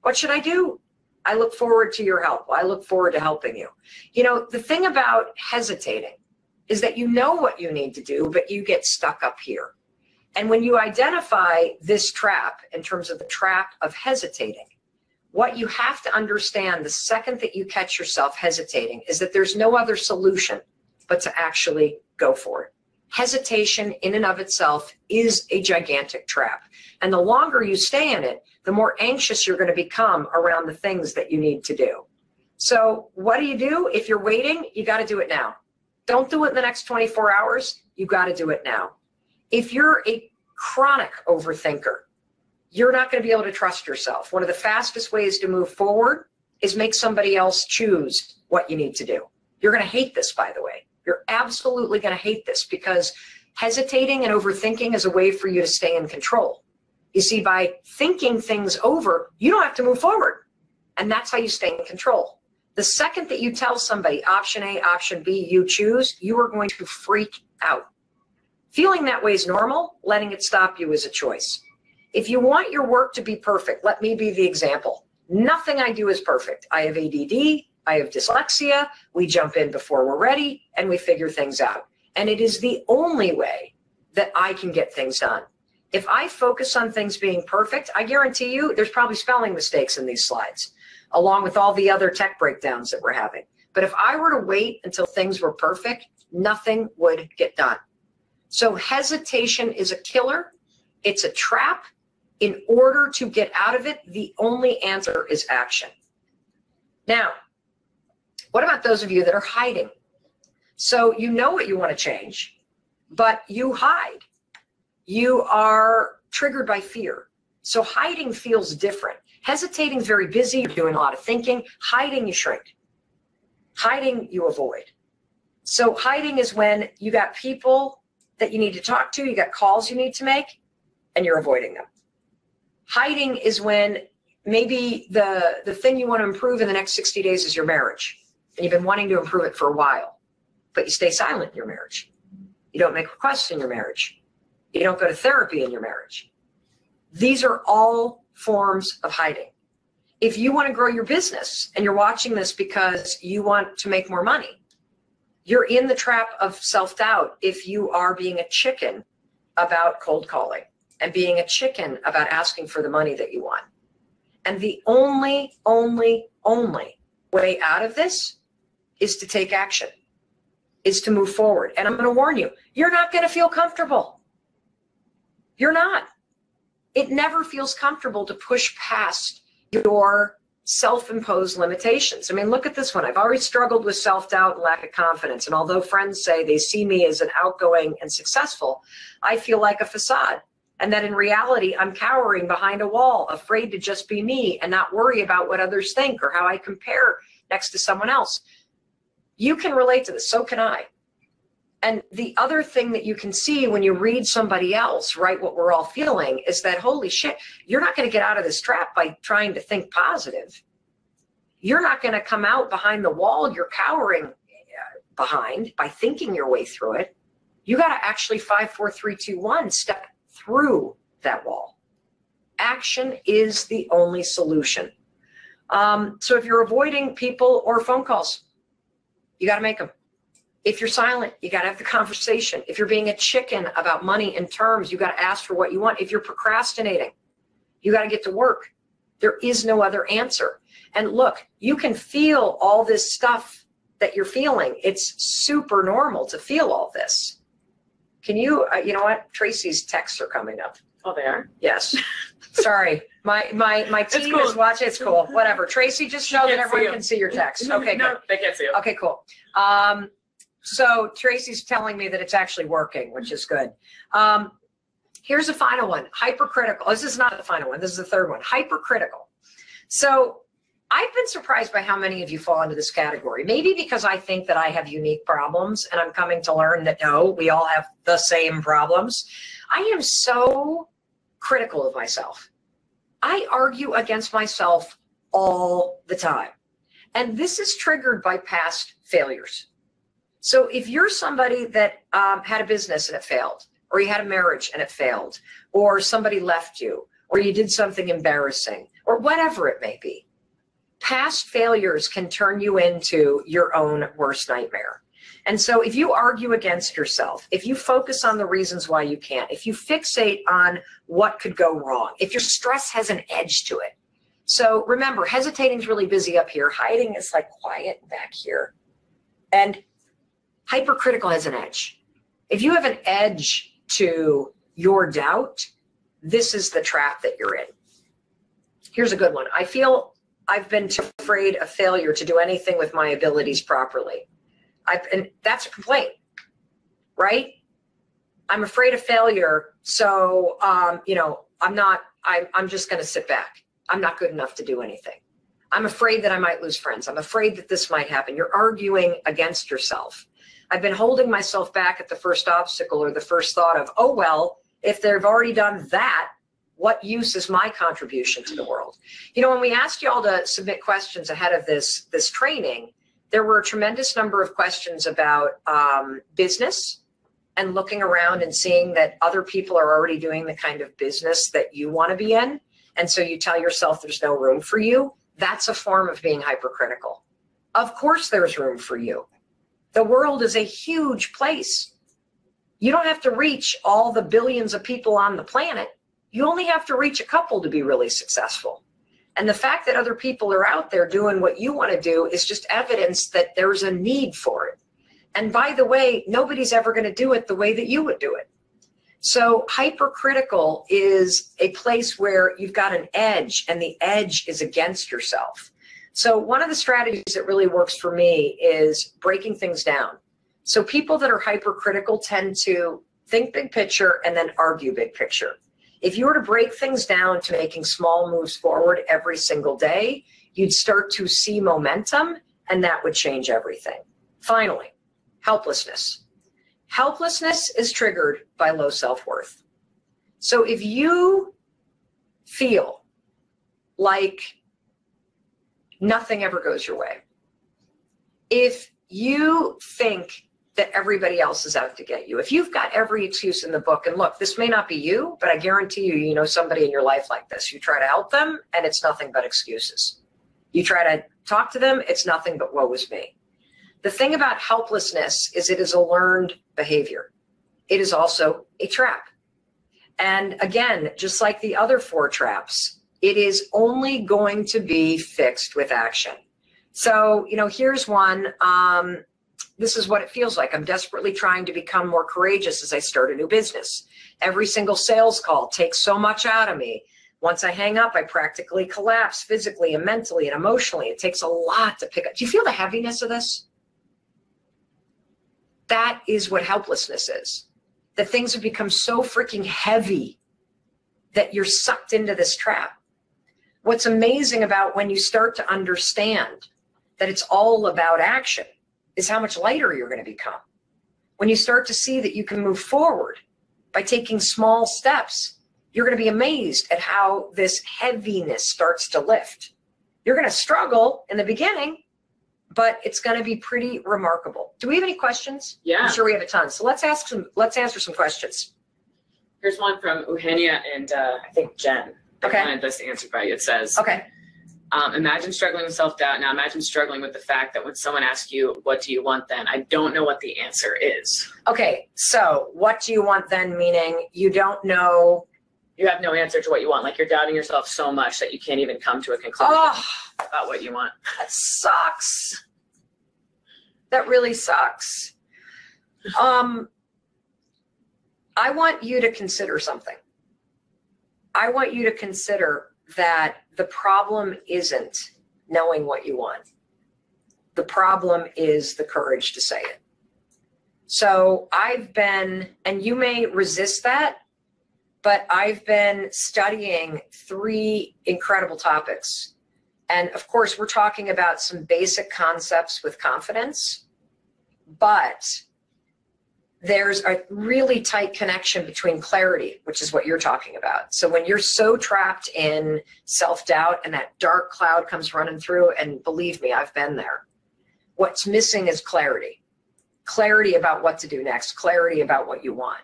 What should I do? I look forward to your help. I look forward to helping you. You know, the thing about hesitating is that you know what you need to do, but you get stuck up here. And when you identify this trap in terms of the trap of hesitating, what you have to understand the second that you catch yourself hesitating is that there's no other solution but to actually go for it. Hesitation in and of itself is a gigantic trap. And the longer you stay in it, the more anxious you're going to become around the things that you need to do. So what do? If you're waiting, you got to do it now. Don't do it in the next 24 hours. You got to do it now. If you're a chronic overthinker, you're not going to be able to trust yourself. One of the fastest ways to move forward is make somebody else choose what you need to do. You're going to hate this, by the way. You're absolutely going to hate this because hesitating and overthinking is a way for you to stay in control. You see, by thinking things over, you don't have to move forward. And that's how you stay in control. The second that you tell somebody option A, option B, you choose, you are going to freak out. Feeling that way is normal. Letting it stop you is a choice. If you want your work to be perfect, let me be the example. Nothing I do is perfect. I have ADD. I have dyslexia. We jump in before we're ready and we figure things out. And it is the only way that I can get things done. If I focus on things being perfect, I guarantee you there's probably spelling mistakes in these slides, along with all the other tech breakdowns that we're having. But if I were to wait until things were perfect, nothing would get done. So hesitation is a killer. It's a trap. In order to get out of it, the only answer is action. Now, what about those of you that are hiding? So you know what you want to change, but you hide. You are triggered by fear. So hiding feels different. Hesitating is very busy. You're doing a lot of thinking. Hiding, you shrink. Hiding, you avoid. So hiding is when you got people that you need to talk to, you got calls you need to make, and you're avoiding them. Hiding is when maybe the thing you want to improve in the next 60 days is your marriage. And you've been wanting to improve it for a while, but you stay silent in your marriage. You don't make requests in your marriage. You don't go to therapy in your marriage. These are all forms of hiding. If you want to grow your business and you're watching this because you want to make more money, you're in the trap of self-doubt if you are being a chicken about cold calling and being a chicken about asking for the money that you want. And the only way out of this is to take action, is to move forward. And I'm going to warn you, you're not going to feel comfortable. You're not. It never feels comfortable to push past your self-imposed limitations. I mean, look at this one. I've always struggled with self-doubt and lack of confidence. And although friends say they see me as an outgoing and successful, I feel like a facade. And that in reality, I'm cowering behind a wall, afraid to just be me and not worry about what others think or how I compare next to someone else. You can relate to this. So can I. And the other thing that you can see when you read somebody else write what we're all feeling is that, holy shit, you're not going to get out of this trap by trying to think positive. You're not going to come out behind the wall you're cowering behind by thinking your way through it. You got to actually 5, 4, 3, 2, 1 step through that wall. Action is the only solution. So if you're avoiding people or phone calls, you got to make them. If you're silent, you got to have the conversation. If you're being a chicken about money and terms, you got to ask for what you want. If you're procrastinating, you got to get to work. There is no other answer. And look, you can feel all this stuff that you're feeling. It's super normal to feel all this. Can you, you know what? Tracy's texts are coming up. Oh, they are? Yes. Sorry. My team cool. Is watching. It's cool. Whatever. Tracy, just know that everyone can see your text. Okay, no, good. They can't see you. Okay, cool. So Tracy's telling me that it's actually working, which is good. Here's the final one, hypercritical. This is not the final one. This is the third one, hypercritical. So I've been surprised by how many of you fall into this category. Maybe because I think that I have unique problems and I'm coming to learn that no, we all have the same problems. I am so critical of myself. I argue against myself all the time. And this is triggered by past failures. So if you're somebody that had a business and it failed, or you had a marriage and it failed, or somebody left you, or you did something embarrassing, or whatever it may be, past failures can turn you into your own worst nightmare. And so if you argue against yourself, if you focus on the reasons why you can't, if you fixate on what could go wrong, if your stress has an edge to it. So remember, hesitating is really busy up here. Hiding is like quiet back here. And hypercritical has an edge. If you have an edge to your doubt, this is the trap that you're in. Here's a good one. I feel I've been too afraid of failure to do anything with my abilities properly. And that's a complaint, right? I'm afraid of failure. So, you know, I'm just going to sit back. I'm not good enough to do anything. I'm afraid that I might lose friends. I'm afraid that this might happen. You're arguing against yourself. I've been holding myself back at the first obstacle or the first thought of, oh, well, if they've already done that, what use is my contribution to the world? You know, when we asked y'all to submit questions ahead of this training, there were a tremendous number of questions about business and looking around and seeing that other people are already doing the kind of business that you want to be in. And so you tell yourself there's no room for you. That's a form of being hypercritical. Of course there's room for you. The world is a huge place. You don't have to reach all the billions of people on the planet. You only have to reach a couple to be really successful. And the fact that other people are out there doing what you want to do is just evidence that there's a need for it. And by the way, nobody's ever going to do it the way that you would do it. So hypercritical is a place where you've got an edge, and the edge is against yourself. So one of the strategies that really works for me is breaking things down. So people that are hypercritical tend to think big picture and then argue big picture. If you were to break things down to making small moves forward every single day, you'd start to see momentum, and that would change everything. Finally, helplessness. Helplessness is triggered by low self-worth. So if you feel like nothing ever goes your way, if you think that everybody else is out to get you, if you've got every excuse in the book, and look, this may not be you, but I guarantee you, you know somebody in your life like this. You try to help them, and it's nothing but excuses. You try to talk to them, it's nothing but woe is me. The thing about helplessness is it is a learned behavior. It is also a trap. And again, just like the other 4 traps, it is only going to be fixed with action. So, you know, here's one. This is what it feels like. I'm desperately trying to become more courageous as I start a new business. Every single sales call takes so much out of me. Once I hang up, I practically collapse physically and mentally and emotionally. It takes a lot to pick up. Do you feel the heaviness of this? That is what helplessness is. That things have become so freaking heavy that you're sucked into this trap. What's amazing about when you start to understand that it's all about action is how much lighter you're going to become. when you start to see that you can move forward by taking small steps, you're going to be amazed at how this heaviness starts to lift. You're going to struggle in the beginning, but it's going to be pretty remarkable. Do we have any questions? Yeah. I'm sure we have a ton. So let's answer some questions. Here's one from Eugenia and I think Jen. Okay. I wanted this answered by you. It says, okay. Imagine struggling with self-doubt. Now imagine struggling with the fact that when someone asks you, what do you want then? I don't know what the answer is. Okay. So what do you want then? Meaning you don't know. You have no answer to what you want. Like you're doubting yourself so much that you can't even come to a conclusion about what you want. That sucks. That really sucks. I want you to consider something. I want you to consider that the problem isn't knowing what you want. The problem is the courage to say it. So I've been, and you may resist that, but I've been studying 3 incredible topics. And of course, we're talking about some basic concepts with confidence, but there's a really tight connection between clarity, which is what you're talking about. So when you're so trapped in self-doubt and that dark cloud comes running through, and believe me, I've been there, what's missing is clarity. Clarity about what to do next, clarity about what you want.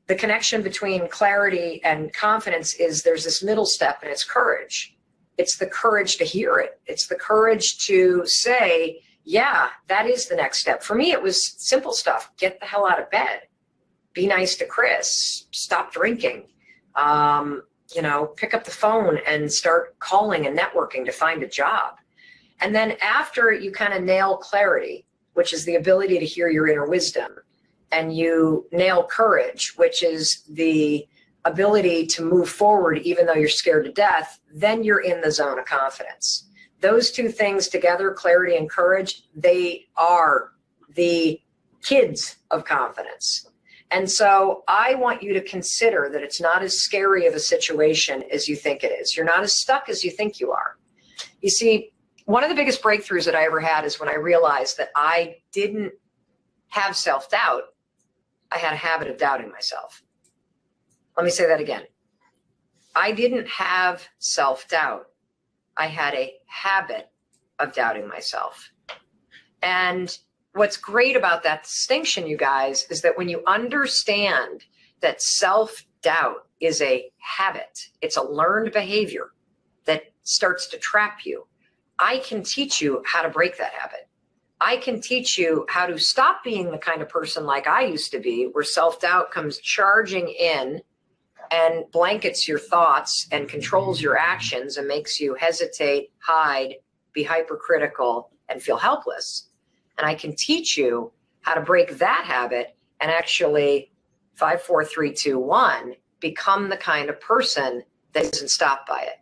The connection between clarity and confidence is there's this middle step, and it's courage. It's the courage to hear it. It's the courage to say, yeah, that is the next step. For me, it was simple stuff. Get the hell out of bed. Be nice to Chris. Stop drinking. Pick up the phone and start calling and networking to find a job. And then after you kind of nail clarity, which is the ability to hear your inner wisdom, and you nail courage, which is the ability to move forward even though you're scared to death, then you're in the zone of confidence. Those 2 things together, clarity and courage, they are the kids of confidence. And so I want you to consider that it's not as scary of a situation as you think it is. You're not as stuck as you think you are. You see, one of the biggest breakthroughs that I ever had is when I realized that I didn't have self-doubt. I had a habit of doubting myself. Let me say that again. I didn't have self-doubt. I had a habit of doubting myself. And what's great about that distinction, you guys, is that when you understand that self-doubt is a habit, it's a learned behavior that starts to trap you, I can teach you how to break that habit. I can teach you how to stop being the kind of person like I used to be, where self-doubt comes charging in and blankets your thoughts and controls your actions and makes you hesitate, hide, be hypercritical, and feel helpless. And I can teach you how to break that habit and actually 5, 4, 3, 2, 1, become the kind of person that isn't stopped by it.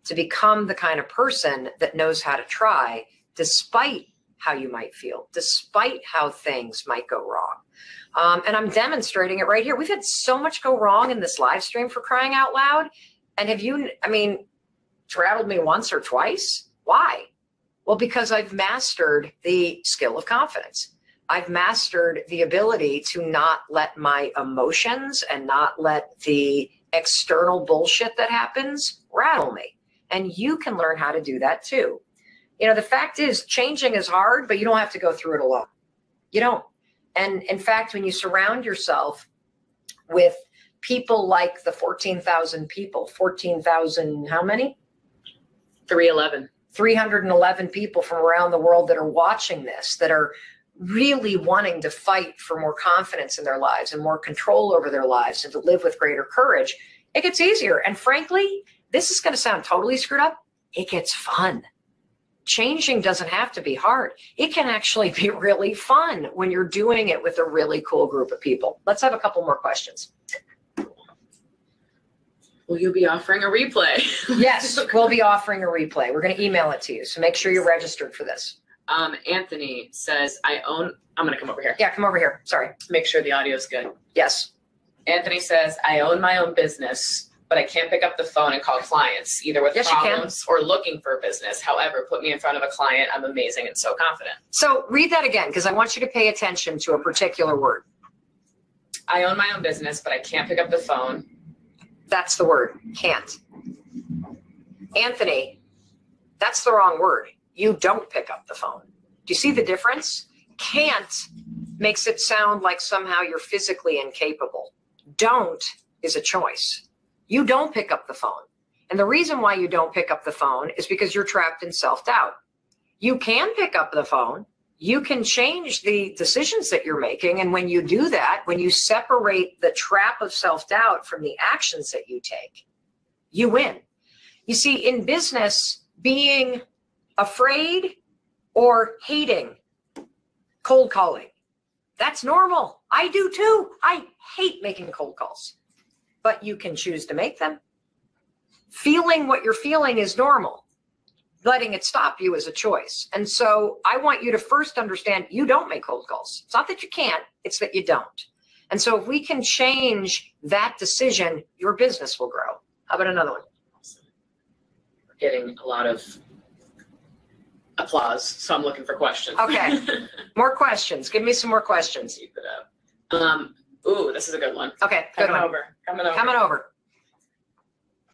To become the kind of person that knows how to try despite how you might feel, despite how things might go wrong. And I'm demonstrating it right here. We've had so much go wrong in this live stream, for crying out loud. And have you, traveled me once or twice? Why? Well, because I've mastered the skill of confidence. I've mastered the ability to not let my emotions and not let the external bullshit that happens rattle me. And you can learn how to do that too. The fact is, changing is hard, but you don't have to go through it alone. You don't. And in fact, when you surround yourself with people like the 14,000 people, 14,000, how many? 311 people from around the world that are watching this, that are really wanting to fight for more confidence in their lives and more control over their lives and to live with greater courage, it gets easier. And frankly, this is going to sound totally screwed up. It gets fun. Changing doesn't have to be hard. It can actually be really fun when you're doing it with a really cool group of people. Let's have a couple more questions. Will you be offering a replay? Yes, we'll be offering a replay. We're going to email it to you. So make sure you're registered for this. Anthony says, I'm going to come over here. Yeah, come over here. Sorry. Make sure the audio is good. Yes. Anthony says, I own my own business, but I can't pick up the phone and call clients, either with problems or looking for a business. However, put me in front of a client. I'm amazing and so confident. So read that again, because I want you to pay attention to a particular word. I own my own business, but I can't pick up the phone. That's the word, can't. Anthony, that's the wrong word. You don't pick up the phone. Do you see the difference? Can't makes it sound like somehow you're physically incapable. Don't is a choice. You don't pick up the phone. And the reason why you don't pick up the phone is because you're trapped in self-doubt. You can pick up the phone. You can change the decisions that you're making. And when you do that, when you separate the trap of self-doubt from the actions that you take, you win. You see, in business, being afraid or hating cold calling, that's normal. I do too. I hate making cold calls, but you can choose to make them. Feeling what you're feeling is normal. Letting it stop you is a choice. And so I want you to first understand you don't make cold calls. It's not that you can't, it's that you don't. And so if we can change that decision, your business will grow. How about another one? We're getting a lot of applause, so I'm looking for questions. Okay, more questions. Give me some more questions. Keep it up. Ooh, this is a good one. Okay, good one. Coming over.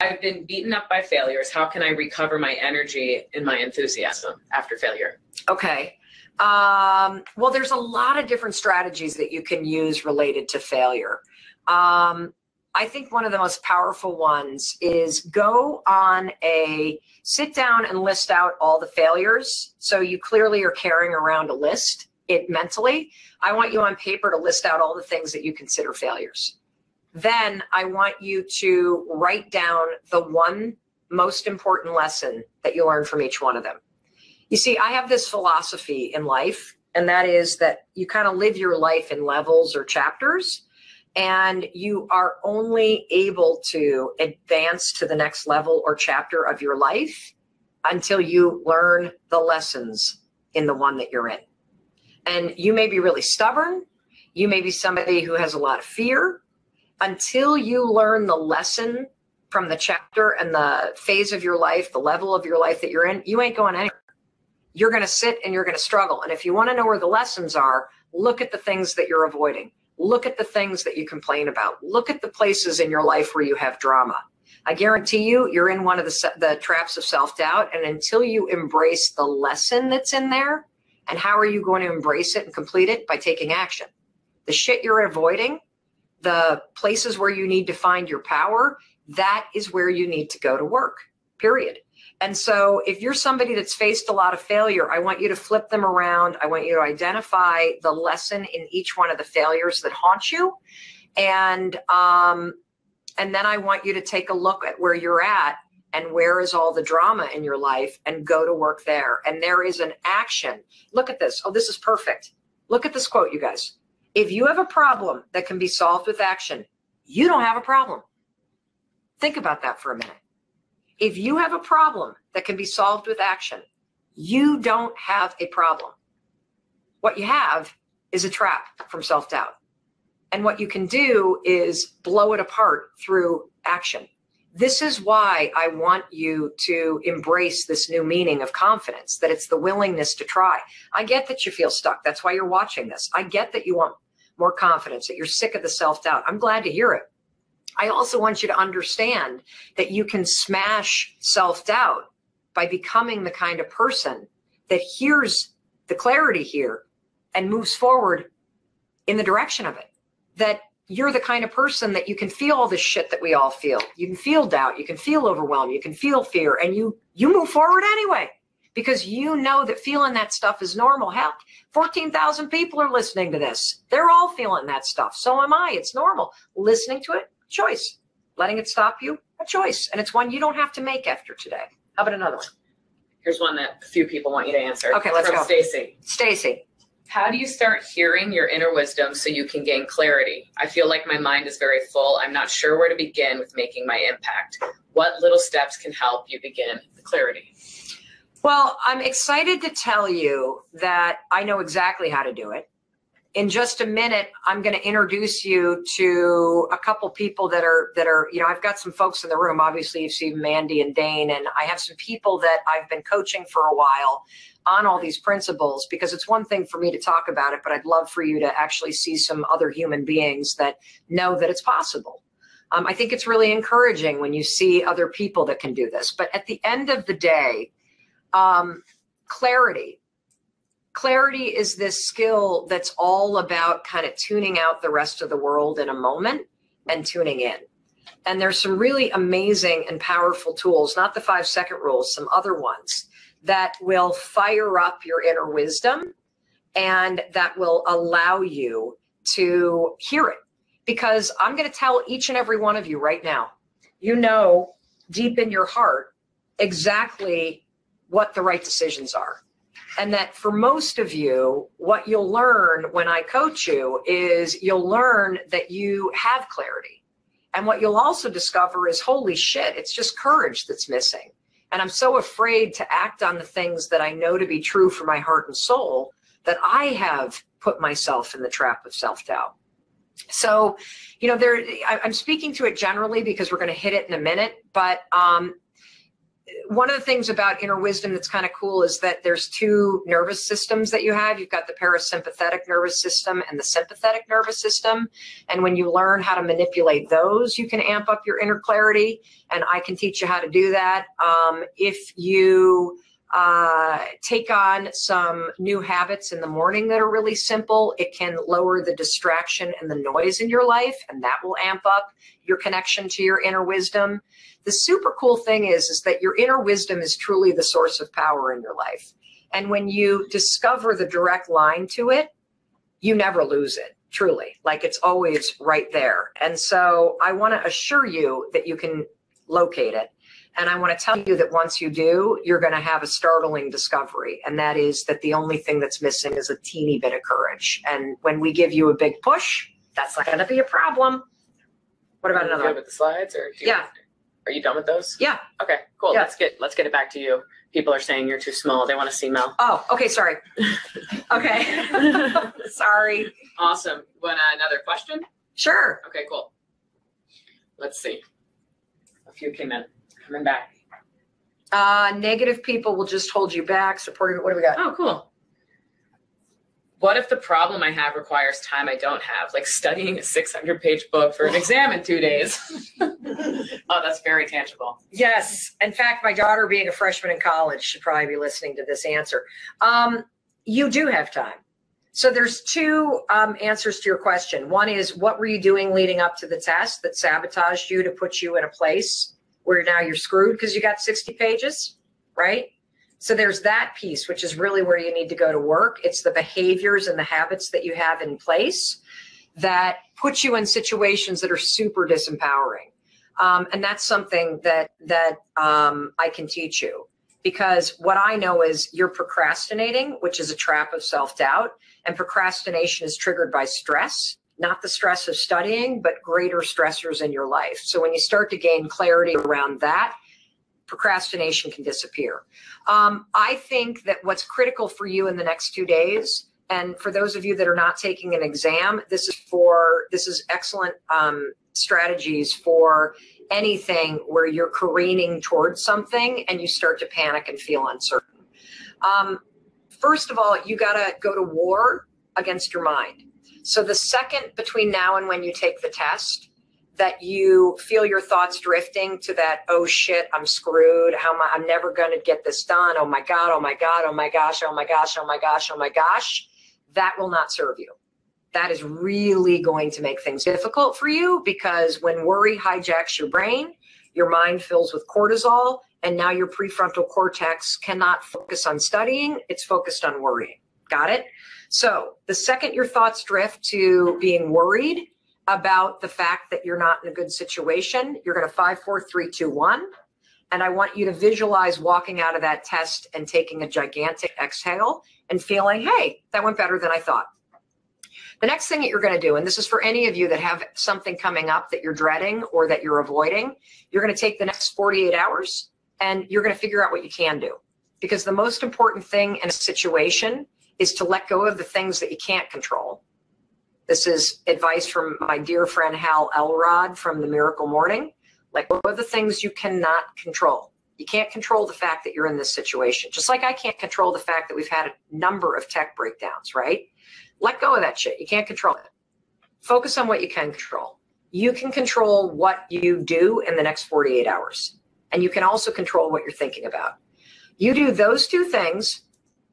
I've been beaten up by failures. How can I recover my energy and my enthusiasm after failure? Okay. Well, there's a lot of different strategies that you can use related to failure. I think one of the most powerful ones is sit down and list out all the failures. So you clearly are carrying around a list mentally. I want you on paper to list out all the things that you consider failures. Then I want you to write down the one most important lesson that you learn from each one of them. You see, I have this philosophy in life, and that is that you kind of live your life in levels or chapters, and you are only able to advance to the next level or chapter of your life until you learn the lessons in the one that you're in. And you may be really stubborn. You may be somebody who has a lot of fear. Until you learn the lesson from the chapter and the phase of your life, the level of your life that you're in, you ain't going anywhere. You're going to sit and you're going to struggle. And if you want to know where the lessons are, look at the things that you're avoiding. Look at the things that you complain about. Look at the places in your life where you have drama. I guarantee you, you're in one of the traps of self-doubt. And until you embrace the lesson that's in there, and how are you going to embrace it and complete it? By taking action. The shit you're avoiding, the places where you need to find your power, that is where you need to go to work, period. And so if you're somebody that's faced a lot of failure, I want you to flip them around. I want you to identify the lesson in each one of the failures that haunt you. And then I want you to take a look at where you're at and where is all the drama in your life and go to work there. And there is an action. Look at this. Oh, this is perfect. Look at this quote, you guys. If you have a problem that can be solved with action, you don't have a problem. Think about that for a minute. If you have a problem that can be solved with action, you don't have a problem. What you have is a trap from self-doubt. And what you can do is blow it apart through action. This is why I want you to embrace this new meaning of confidence, that it's the willingness to try. I get that you feel stuck. That's why you're watching this. I get that you want more confidence, that you're sick of the self-doubt. I'm glad to hear it. I also want you to understand that you can smash self-doubt by becoming the kind of person that hears the clarity here and moves forward in the direction of it. That you're the kind of person that you can feel all this shit that we all feel. You can feel doubt, you can feel overwhelmed, you can feel fear, and you move forward anyway, because you know that feeling that stuff is normal. Hell, 14,000 people are listening to this. They're all feeling that stuff. So am I. It's normal. Listening to it, choice. Letting it stop you, a choice. And it's one you don't have to make after today. How about another one? Here's one that a few people want you to answer. Okay, let's go. Stacy. Stacy. How do you start hearing your inner wisdom so you can gain clarity? I feel like my mind is very full. I'm not sure where to begin with making my impact. What little steps can help you begin the clarity? Well, I'm excited to tell you that I know exactly how to do it. in just a minute, I'm going to introduce you to a couple people that are, you know, I've got some folks in the room. Obviously, you've seen Mandy and Dane, and I have some people that I've been coaching for a while on all these principles, because it's one thing for me to talk about it, but I'd love for you to actually see some other human beings that know that it's possible. I think it's really encouraging when you see other people that can do this. But at the end of the day, clarity. Clarity is this skill that's all about kind of tuning out the rest of the world in a moment and tuning in. And there's some really amazing and powerful tools, not the 5-second rules, some other ones that will fire up your inner wisdom and that will allow you to hear it. Because I'm going to tell each and every one of you right now, you know deep in your heart exactly what the right decisions are. And that for most of you, what you'll learn when I coach you is you'll learn that you have clarity. And what you'll also discover is, holy shit, it's just courage that's missing. And I'm so afraid to act on the things that I know to be true for my heart and soul that I have put myself in the trap of self-doubt. So, you know, I'm speaking to it generally because we're going to hit it in a minute, but one of the things about inner wisdom that's kind of cool is that there's 2 nervous systems that you have. You've got the parasympathetic nervous system and the sympathetic nervous system. And when you learn how to manipulate those, you can amp up your inner clarity. And I can teach you how to do that. If you take on some new habits in the morning that are really simple, it can lower the distraction and the noise in your life, and that will amp up your connection to your inner wisdom. The super cool thing is that your inner wisdom is truly the source of power in your life. And when you discover the direct line to it, you never lose it, truly. Like, it's always right there. And so I want to assure you that you can locate it. And I want to tell you that once you do, you're going to have a startling discovery. And that is that the only thing that's missing is a teeny bit of courage. And when we give you a big push, that's not going to be a problem. What about another one? With the slides, or are you done with those? Yeah. Okay, cool. Yeah. Let's get it back to you. People are saying you're too small. They want to see Mel. Oh, okay. Sorry. Okay. Sorry. Awesome. Want another question? Sure. Okay, cool. Let's see. A few came in. Coming back. Negative people will just hold you back. Supportive. What do we got? Oh, cool. What if the problem I have requires time I don't have, like studying a 600-page book for an exam in 2 days? Oh, that's very tangible. Yes. In fact, my daughter, being a freshman in college, should probably be listening to this answer. You do have time. So there's 2 answers to your question. One is, what were you doing leading up to the test that sabotaged you to put you in a place where now you're screwed because you got 60 pages, right? So there's that piece, which is really where you need to go to work. It's the behaviors and the habits that you have in place that put you in situations that are super disempowering. And that's something that I can teach you, because what I know is you're procrastinating, which is a trap of self-doubt. And procrastination is triggered by stress, not the stress of studying, but greater stressors in your life. So when you start to gain clarity around that, procrastination can disappear. I think that what's critical for you in the next 2 days, and for those of you that are not taking an exam, this is excellent strategies for anything where you're careening towards something and you start to panic and feel uncertain. First of all, you got to go to war against your mind. So the second between now and when you take the test, that you feel your thoughts drifting to that, oh shit, I'm screwed. I'm never going to get this done. Oh my God, oh my God, oh my gosh, oh my gosh, oh my gosh, oh my gosh. That will not serve you. That is really going to make things difficult for you, because when worry hijacks your brain, your mind fills with cortisol, and now your prefrontal cortex cannot focus on studying. It's focused on worrying. Got it? So the second your thoughts drift to being worried about the fact that you're not in a good situation, you're going to 5, 4, 3, 2, 1. And I want you to visualize walking out of that test and taking a gigantic exhale and feeling, hey, that went better than I thought. The next thing that you're going to do, and this is for any of you that have something coming up that you're dreading or that you're avoiding, you're going to take the next 48 hours and you're going to figure out what you can do. Because the most important thing in a situation is to let go of the things that you can't control This is advice from my dear friend Hal Elrod from the Miracle Morning. Like, what are the things you cannot control? You can't control the fact that you're in this situation. Just like I can't control the fact that we've had a number of tech breakdowns, right? Let go of that shit. You can't control it. Focus on what you can control. You can control what you do in the next 48 hours. And you can also control what you're thinking about. You do those two things,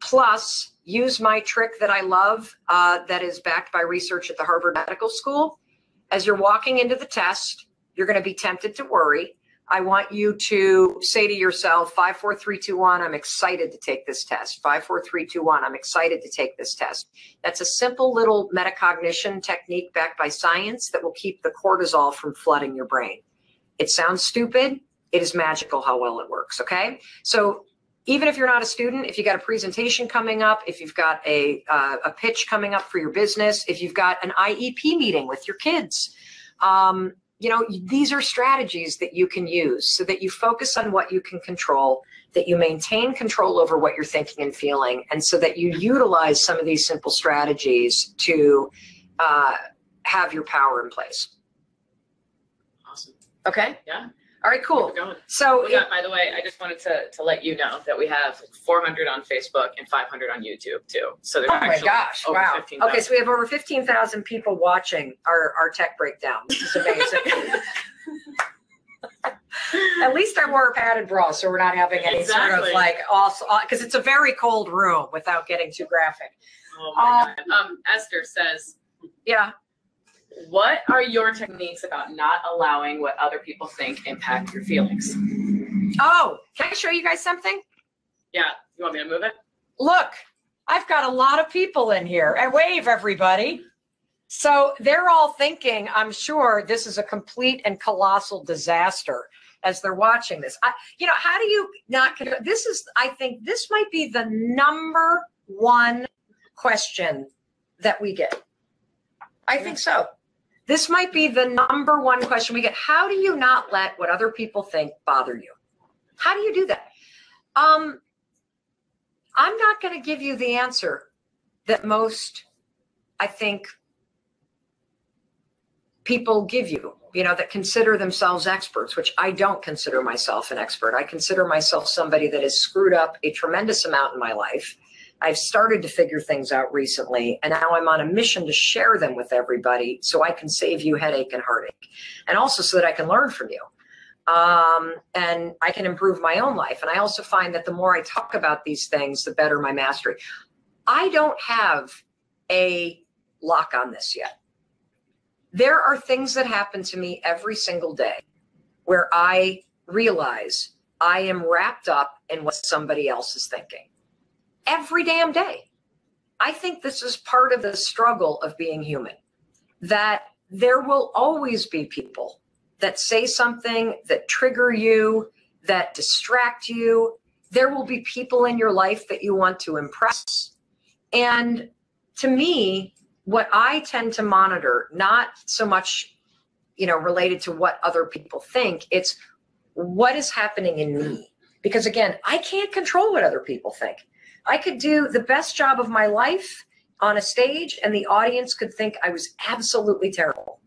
plus use my trick that I love that is backed by research at the Harvard Medical School. As you're walking into the test, you're going to be tempted to worry. I want you to say to yourself, 5, 4, 3, 2, 1, I'm excited to take this test. 5, 4, 3, 2, 1, I'm excited to take this test. That's a simple little metacognition technique backed by science that will keep the cortisol from flooding your brain. It sounds stupid. It is magical how well it works, okay? So even if you're not a student, if you got a presentation coming up, if you've got a pitch coming up for your business, if you've got an IEP meeting with your kids, you know, these are strategies that you can use so that you focus on what you can control, that you maintain control over what you're thinking and feeling, and so that you utilize some of these simple strategies to have your power in place. Awesome. Okay? Yeah. All right, cool. So, by the way, I just wanted to let you know that we have 400 on Facebook and 500 on YouTube too. So there's oh my gosh, over wow. 15,000. Okay, so we have over 15,000 people watching our tech breakdown. This is amazing. At least I wore a padded bra, so we're not having any sort of like also, because it's a very cold room without getting too graphic. Oh my God. Esther says, yeah. What are your techniques about not allowing what other people think impact your feelings? Oh, can I show you guys something? Yeah. You want me to move it? Look, I've got a lot of people in here. And wave, everybody. So they're all thinking, I'm sure, this is a complete and colossal disaster as they're watching this. You know, how do you not? This is, I think, this might be the #1 question that we get. I think so. This might be the #1 question we get. How do you not let what other people think bother you? How do you do that? I'm not going to give you the answer that most, I think, people give you, you know, that consider themselves experts, which I don't consider myself an expert. I consider myself somebody that has screwed up a tremendous amount in my life. I've started to figure things out recently, and now I'm on a mission to share them with everybody so I can save you headache and heartache, and also so that I can learn from you. And I can improve my own life. And I also find that the more I talk about these things, the better my mastery. I don't have a lock on this yet. There are things that happen to me every single day where I realize I am wrapped up in what somebody else is thinking. Every damn day. I think this is part of the struggle of being human, that there will always be people that say something that trigger you, that distract you. There will be people in your life that you want to impress. And to me, what I tend to monitor, not so much, you know, related to what other people think, it's what is happening in me. Because again, I can't control what other people think. I could do the best job of my life on a stage and the audience could think I was absolutely terrible.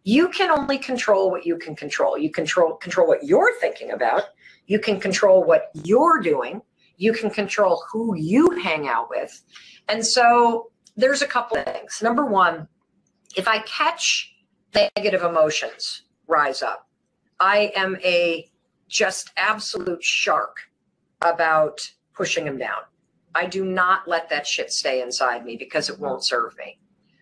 You can only control what you can control. You control what you're thinking about. You can control what you're doing. You can control who you hang out with. And so there's a couple of things. #1, if I catch negative emotions rise up, I am a just absolute shark about pushing them down. I do not let that shit stay inside me because it won't serve me.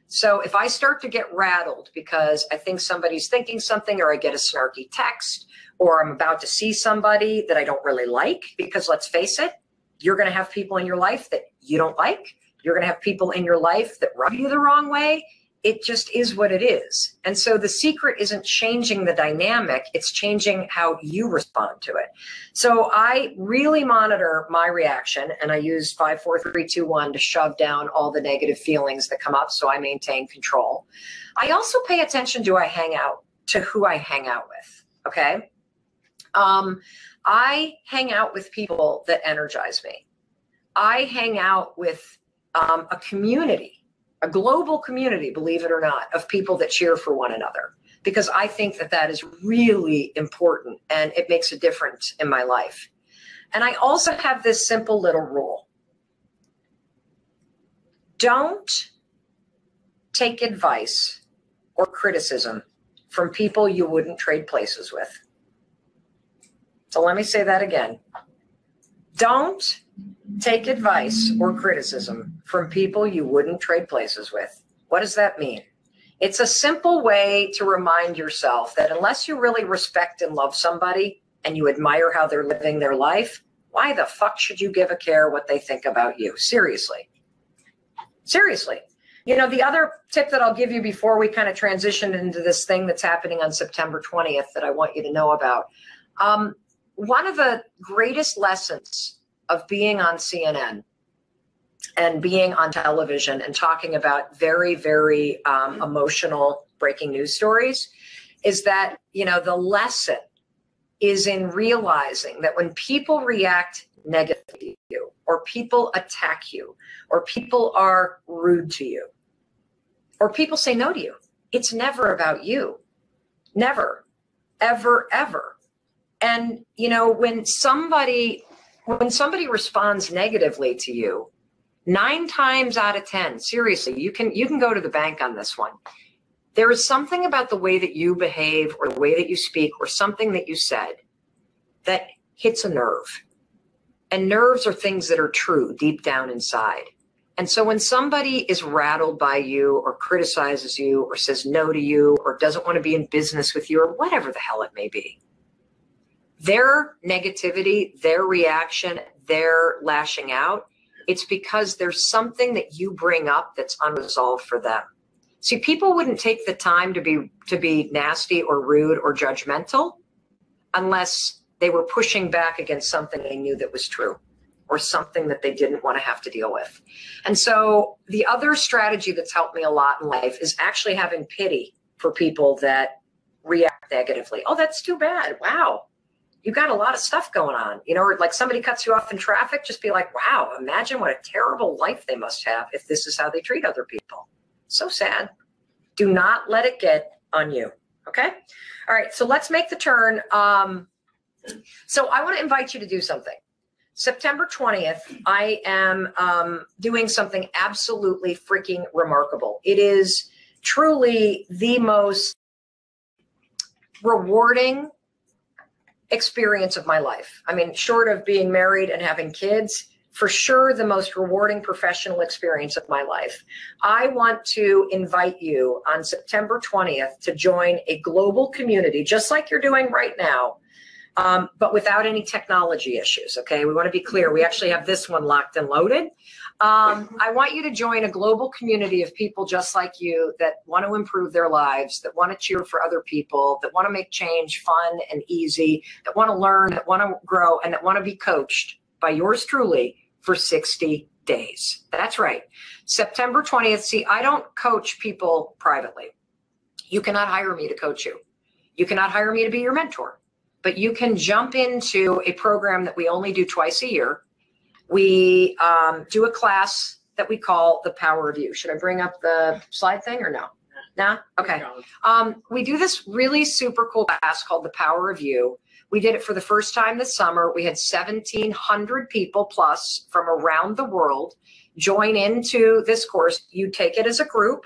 So if I start to get rattled because I think somebody's thinking something, or I get a snarky text, or I'm about to see somebody that I don't really like, because let's face it, you're going to have people in your life that you don't like. You're going to have people in your life that rub you the wrong way. It just is what it is. And so the secret isn't changing the dynamic, it's changing how you respond to it. So I really monitor my reaction, and I use 5, 4, 3, 2, 1 to shove down all the negative feelings that come up so I maintain control. I also pay attention to who I hang out with, okay? I hang out with people that energize me. I hang out with a community a global community, believe it or not, of people that cheer for one another, because I think that that is really important and it makes a difference in my life. And I also have this simple little rule. Don't take advice or criticism from people you wouldn't trade places with. So let me say that again. Don't take advice or criticism from people you wouldn't trade places with. What does that mean? It's a simple way to remind yourself that unless you really respect and love somebody and you admire how they're living their life, why the fuck should you give a care what they think about you? Seriously. Seriously. You know, the other tip that I'll give you before we kind of transition into this thing that's happening on September 20th that I want you to know about. One of the greatest lessons of being on CNN and being on television and talking about very, very emotional breaking news stories is that, you know, the lesson is in realizing that when people react negatively to you, or people attack you, or people are rude to you, or people say no to you, it's never about you. Never, ever, ever. And, you know, when somebody responds negatively to you, 9 times out of 10, seriously, you can go to the bank on this one. There is something about the way that you behave or the way that you speak or something that you said that hits a nerve. And nerves are things that are true deep down inside. And so when somebody is rattled by you or criticizes you or says no to you or doesn't want to be in business with you or whatever the hell it may be, their negativity, their reaction, their lashing out, it's because there's something that you bring up that's unresolved for them. See, people wouldn't take the time to be nasty or rude or judgmental unless they were pushing back against something they knew that was true or something that they didn't want to have to deal with. And so the other strategy that's helped me a lot in life is actually having pity for people that react negatively. Oh, that's too bad. Wow. You've got a lot of stuff going on, you know, or like somebody cuts you off in traffic, just be like, wow, imagine what a terrible life they must have if this is how they treat other people. So sad. Do not let it get on you. Okay. All right. So let's make the turn. So I want to invite you to do something. September 20th, I am doing something absolutely freaking remarkable. It is truly the most rewarding experience of my life. I mean, short of being married and having kids, for sure the most rewarding professional experience of my life. I want to invite you on September 20th to join a global community, just like you're doing right now, but without any technology issues, okay? We want to be clear. We actually have this one locked and loaded. I want you to join a global community of people just like you that want to improve their lives, that want to cheer for other people, that want to make change fun and easy, that want to learn, that want to grow, and that want to be coached by yours truly for 60 days. That's right. September 20th. See, I don't coach people privately. You cannot hire me to coach you. You cannot hire me to be your mentor, but you can jump into a program that we only do twice a year. We do a class that we call The Power of You. Should I bring up the slide thing or no? No? Okay. We do this really super cool class called The Power of You. We did it for the first time this summer. We had 1,700 people plus from around the world join into this course. You take it as a group.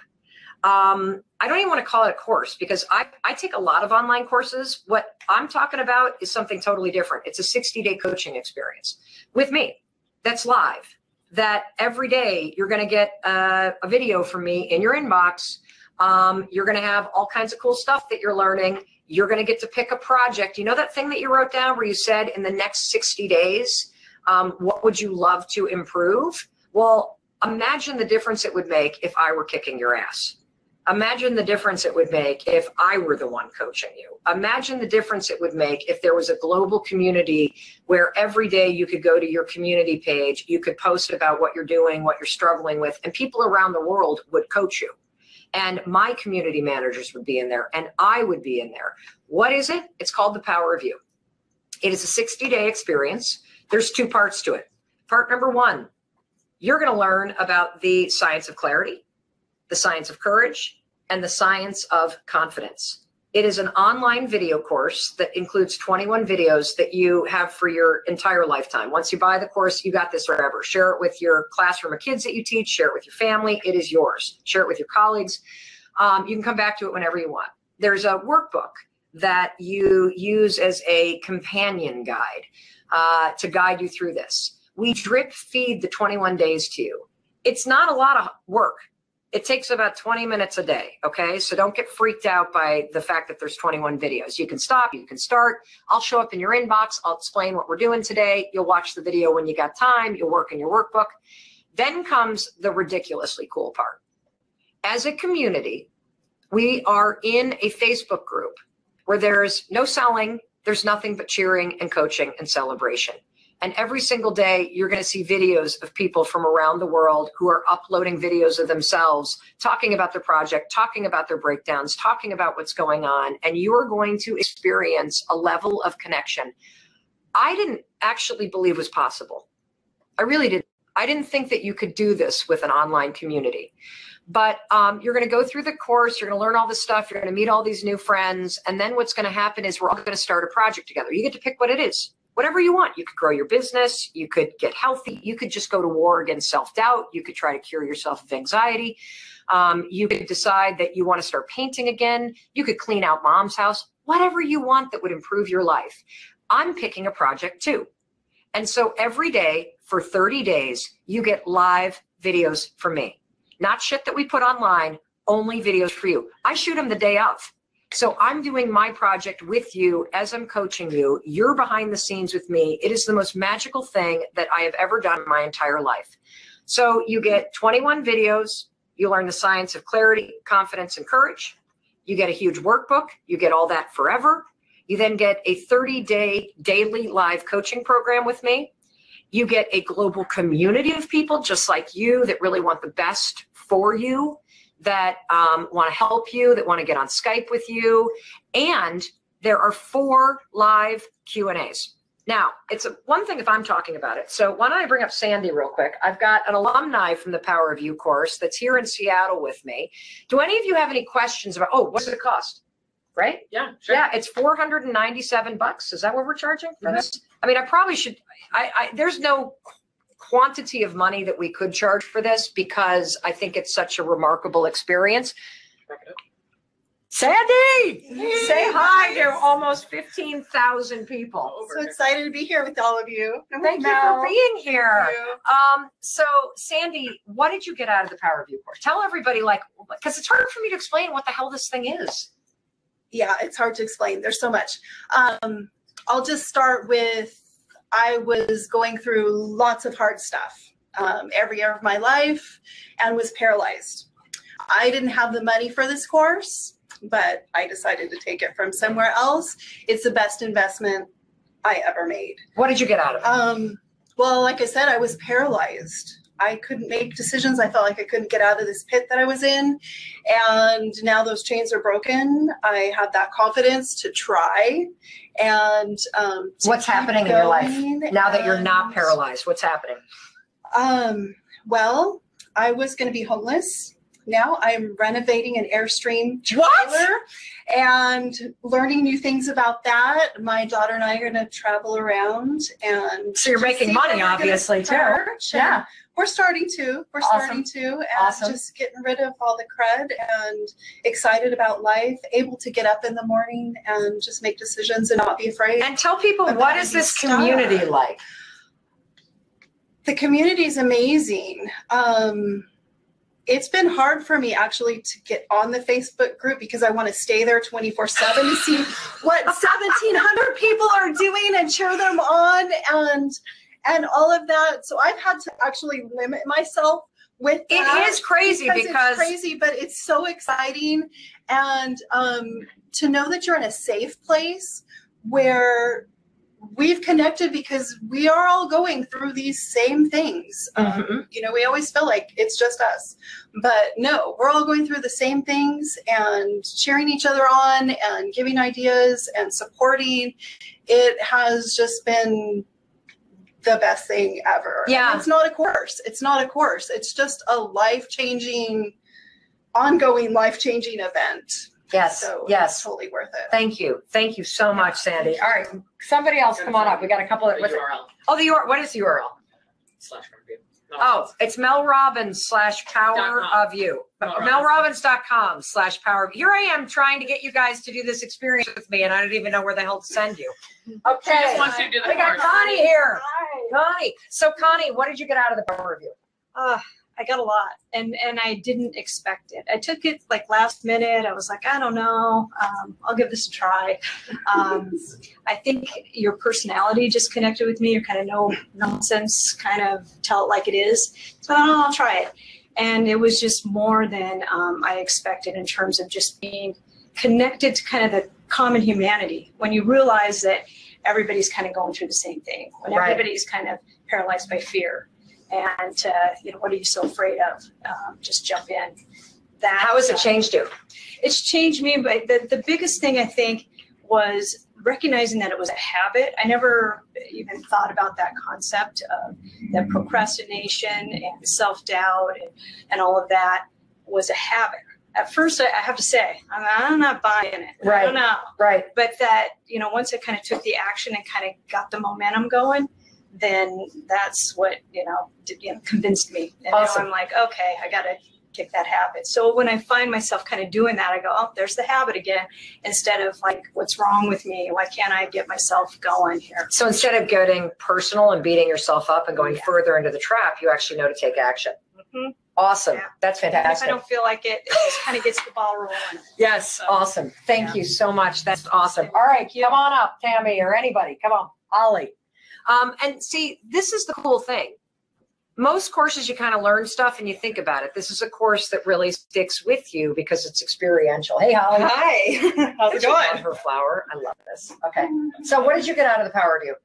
I don't even want to call it a course because I take a lot of online courses. What I'm talking about is something totally different. It's a 60-day coaching experience with me that's live, that every day you're going to get a video from me in your inbox. You're going to have all kinds of cool stuff that you're learning. You're going to get to pick a project. You know that thing that you wrote down where you said in the next 60 days, what would you love to improve? Well, imagine the difference it would make if I were kicking your ass. Imagine the difference it would make if I were the one coaching you. Imagine the difference it would make if there was a global community where every day you could go to your community page, you could post about what you're doing, what you're struggling with, and people around the world would coach you. And my community managers would be in there, and I would be in there. What is it? It's called The Power of You. It is a 60-day experience. There's 2 parts to it. Part number 1, you're going to learn about the science of clarity. the science of courage, and the science of confidence. It is an online video course that includes 21 videos that you have for your entire lifetime. Once you buy the course, you got this forever. Share it with your classroom of kids that you teach. Share it with your family. It is yours. Share it with your colleagues. You can come back to it whenever you want. There's a workbook that you use as a companion guide to guide you through this. We drip feed the 21 days to you. It's not a lot of work. It takes about 20 minutes a day, okay? So don't get freaked out by the fact that there's 21 videos. You can stop, you can start. I'll show up in your inbox. I'll explain what we're doing today. You'll watch the video when you got time. You'll work in your workbook. Then comes the ridiculously cool part. As a community, we are in a Facebook group where there's no selling, there's nothing but cheering and coaching and celebration. And every single day, you're going to see videos of people from around the world who are uploading videos of themselves, talking about their project, talking about their breakdowns, talking about what's going on. And you are going to experience a level of connection I didn't actually believe was possible. I really didn't. I didn't think that you could do this with an online community. But you're going to go through the course, you're going to learn all this stuff, you're going to meet all these new friends, and then what's going to happen is we're all going to start a project together. You get to pick what it is. Whatever you want. You could grow your business, you could get healthy, you could just go to war against self-doubt, you could try to cure yourself of anxiety, you could decide that you want to start painting again, you could clean out mom's house, whatever you want that would improve your life. I'm picking a project too. And so every day for 30 days, you get live videos from me. Not shit that we put online, only videos for you. I shoot them the day of. So I'm doing my project with you as I'm coaching you. You're behind the scenes with me. It is the most magical thing that I have ever done in my entire life. So you get 21 videos. You learn the science of clarity, confidence, and courage. You get a huge workbook. You get all that forever. You then get a 30-day daily live coaching program with me. You get a global community of people just like you that really want the best for you, that want to help you, that want to get on Skype with you. And there are 4 live Q&As. Now, it's one thing if I'm talking about it. So why don't I bring up Sandy real quick? I've got an alumni from the Power of You course that's here in Seattle with me. Do any of you have any questions about, oh, what's it cost? Right? Yeah, sure. Yeah, it's $497. Is that what we're charging for this? I mean, I probably should, there's no quantity of money that we could charge for this because I think it's such a remarkable experience. Sandy, say hi to almost 15,000 people. So excited to be here with all of you. Thank you for being here. So Sandy, what did you get out of the Power of You course? Tell everybody, like, because it's hard for me to explain what the hell this thing is. Yeah, it's hard to explain. There's so much. I'll just start with, I was going through lots of hard stuff every year of my life and was paralyzed. I didn't have the money for this course, but I decided to take it from somewhere else. It's the best investment I ever made. What did you get out of it? Well, like I said, I was paralyzed. I couldn't make decisions. I felt like I couldn't get out of this pit that I was in. And now those chains are broken. I have that confidence to try. And what's happening in your life now that you're not paralyzed? What's happening? Well, I was going to be homeless. Now I'm renovating an Airstream trailer and learning new things about that. My daughter and I are going to travel around and so you're making money, obviously, too. Yeah, we're starting to. We're starting to, and just getting rid of all the crud and excited about life. Able to get up in the morning and just make decisions and not be afraid. And tell people, what is this community like? The community is amazing. It's been hard for me actually to get on the Facebook group because I want to stay there 24/7 to see what 1,700 people are doing and cheer them on and all of that. So I've had to actually limit myself with that. It is crazy because it's crazy, but it's so exciting. And to know that you're in a safe place where we've connected because we are all going through these same things. You know, we always feel like it's just us, but no, we're all going through the same things and cheering each other on and giving ideas and supporting. It has just been the best thing ever. Yeah. And it's not a course. It's not a course. It's just a life-changing ongoing life-changing event. Yes, So yes. it's totally worth it. Thank you. Thank you so much, Sandy. All right, somebody else, come on up. We got a couple of, The URL oh, the URL, what is the URL? /review. Oh, it's Mel Robbins /Power of You. melrobbins.com/power. Here I am trying to get you guys to do this experience with me, and I don't even know where the hell to send you. Okay. She just wants you to do the We got course. Connie here. Hi. Connie. So Connie, what did you get out of the Power Review? I got a lot, and I didn't expect it. I took it like last minute. I was like, I don't know. I'll give this a try. I think your personality just connected with me. You're kind of no nonsense, kind of tell it like it is. So I'll try it. And it was just more than I expected in terms of just being connected to kind of the common humanity. When you realize that everybody's kind of going through the same thing, when Right. everybody's kind of paralyzed by fear. And, what are you so afraid of? Just jump in. How has it changed you? It's changed me, but the biggest thing I think was recognizing that it was a habit. I never even thought about that concept of that procrastination and self-doubt and all of that was a habit. At first, I have to say, I'm not buying it. Right. I don't know. Right. But that, once I kind of took the action and kind of got the momentum going, then that's what, convinced me. And Awesome. now I'm like, okay, I got to kick that habit. So when I find myself kind of doing that, I go, oh, there's the habit again, instead of like, what's wrong with me? Why can't I get myself going here? So instead of getting personal and beating yourself up and going Yeah. further into the trap, you actually know to take action. Mhm. Awesome. Yeah. That's Even if I fantastic. don't feel like it, it just kind of gets the ball rolling. Yes, awesome. Thank Yeah. you so much. That's awesome. All right, come on up, Tammy, or anybody. Come on, Holly. And see, this is the cool thing. Most courses, you kind of learn stuff and you think about it. This is a course that really sticks with you because it's experiential. Hey, Holly. Hi, how's it I love going? her flower. I love this. Okay. So what did you get out of the Power Review?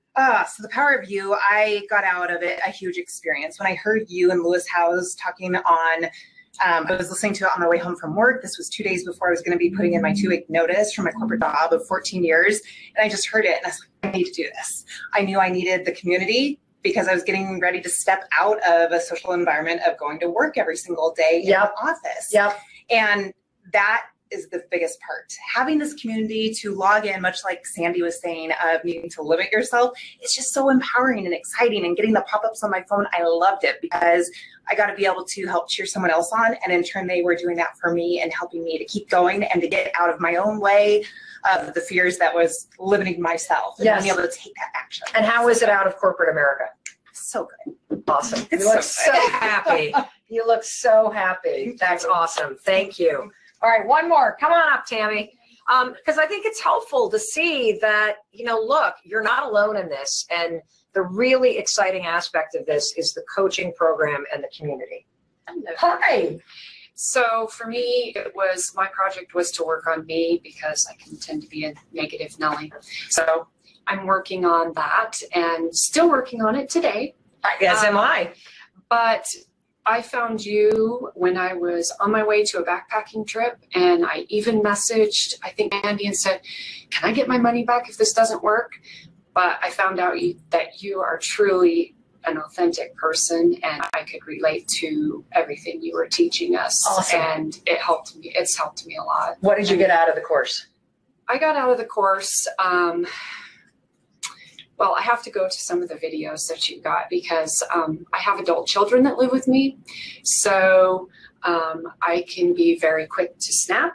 So the Power of You, I got out of it a huge experience. When I heard you and Lewis Howes talking on, I was listening to it on my way home from work. This was 2 days before I was going to be putting in my 2-week notice from my corporate job of 14 years. And I just heard it and I was like, I need to do this. I knew I needed the community because I was getting ready to step out of a social environment of going to work every single day in Yep. the office. Yep. And that is the biggest part. Having this community to log in, much like Sandy was saying, of needing to limit yourself, it's just so empowering and exciting. And getting the pop-ups on my phone, I loved it because I got to be able to help cheer someone else on. And in turn, they were doing that for me and helping me to keep going and to get out of my own way of the fears that was limiting myself and Yes. being able to take that action. And how is it out of corporate America? So good. Awesome. It's You look so so happy. You look so happy. That's awesome. Thank you. All right, one more. Come on up, Tammy. Because I think it's helpful to see that, look, you're not alone in this. And the really exciting aspect of this is the coaching program and the community. Hi. So for me, my project was to work on me because I can tend to be a negative Nelly. So I'm working on that and still working on it today. Yes, am I. But I found you when I was on my way to a backpacking trip, and I even messaged, I think, Andy, and said, can I get my money back if this doesn't work? But I found out that you are truly an authentic person, and I could relate to everything you were teaching us. Awesome. And it helped me. It's helped me a lot. What did you get out of the course? I got out of the course, well, I have to go to some of the videos that you got because I have adult children that live with me. So I can be very quick to snap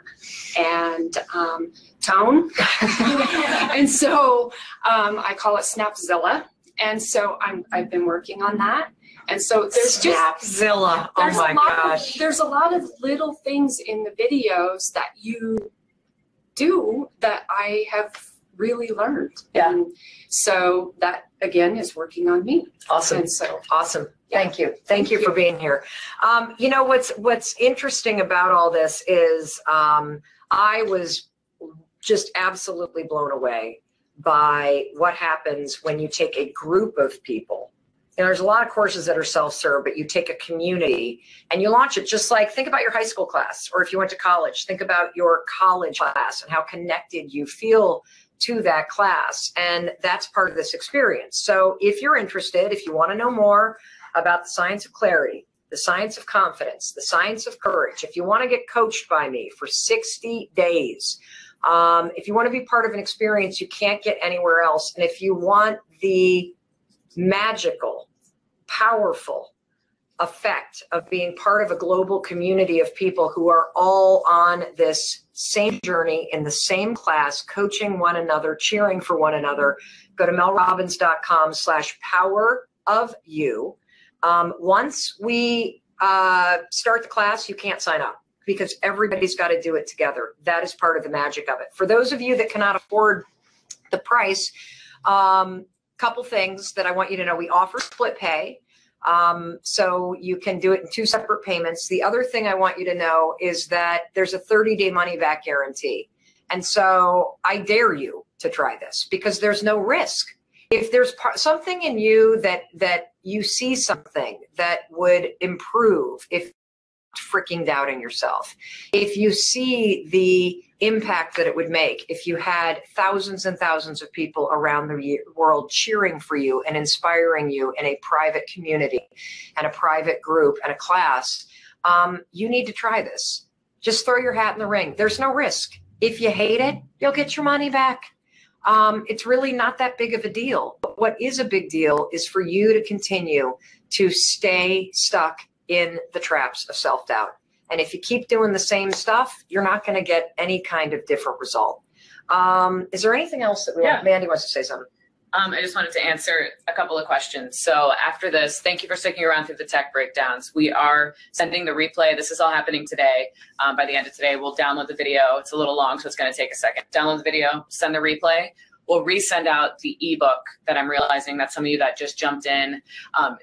and tone. And so I call it Snapzilla. And so I've been working on that. And so there's Snapzilla. Oh my gosh. There's a lot of little things in the videos that you do that I have really learned. Yeah. And so that again is working on me. Awesome. And so Awesome. Thank you. Thank you for being here. What's interesting about all this is I was just absolutely blown away by what happens when you take a group of people. There's a lot of courses that are self-serve, but you take a community and you launch it. Just like, think about your high school class, or if you went to college, think about your college class and how connected you feel to that class. And that's part of this experience. So if you're interested, if you want to know more about the science of clarity, the science of confidence, the science of courage. If you want to get coached by me for 60 days, if you want to be part of an experience you can't get anywhere else, and if you want the magical, powerful effect of being part of a global community of people who are all on this same journey in the same class, coaching one another, cheering for one another, go to melrobbins.com/power-of-you. Once we start the class, you can't sign up because everybody's got to do it together. That is part of the magic of it. For those of you that cannot afford the price, couple things that I want you to know. We offer split pay. So you can do it in 2 separate payments. The other thing I want you to know is that there's a 30-day money-back guarantee. And so I dare you to try this because there's no risk. If there's something in you that you see something that would improve, if freaking doubting yourself, if you see the impact that it would make if you had thousands and thousands of people around the world cheering for you and inspiring you in a private community and a private group and a class, you need to try this. Just throw your hat in the ring. There's no risk. If you hate it, you'll get your money back. It's really not that big of a deal. But what is a big deal is for you to continue to stay stuck in the traps of self-doubt. And if you keep doing the same stuff, you're not going to get any kind of different result. Is there anything else that we want? Mandy wants to say something. I just wanted to answer a couple of questions. So after this, thank you for sticking around through the tech breakdowns. We are sending the replay. This is all happening today. By the end of today, we'll download the video. It's a little long, so it's going to take a second. Download the video, send the replay. We'll resend out the ebook that I'm realizing that some of you that just jumped in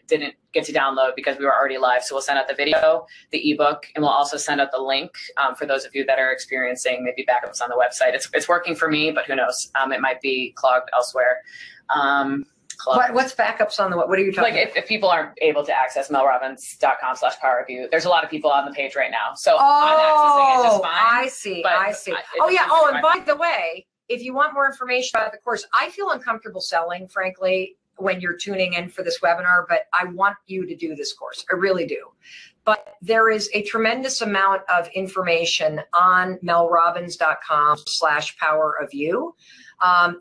didn't get to download because we were already live. So we'll send out the video, the ebook, and we'll also send out the link for those of you that are experiencing maybe backups on the website. It's working for me, but who knows? It might be clogged elsewhere. What's backups on the what are you talking about? Like if people aren't able to access melrobbins.com/power-of-you, there's a lot of people on the page right now. So I'm accessing it just fine. I see. I see. Oh yeah. Oh, and by the way, if you want more information about the course, I feel uncomfortable selling, frankly, when you're tuning in for this webinar, but I want you to do this course. I really do. But there is a tremendous amount of information on melrobbins.com/power-of-you.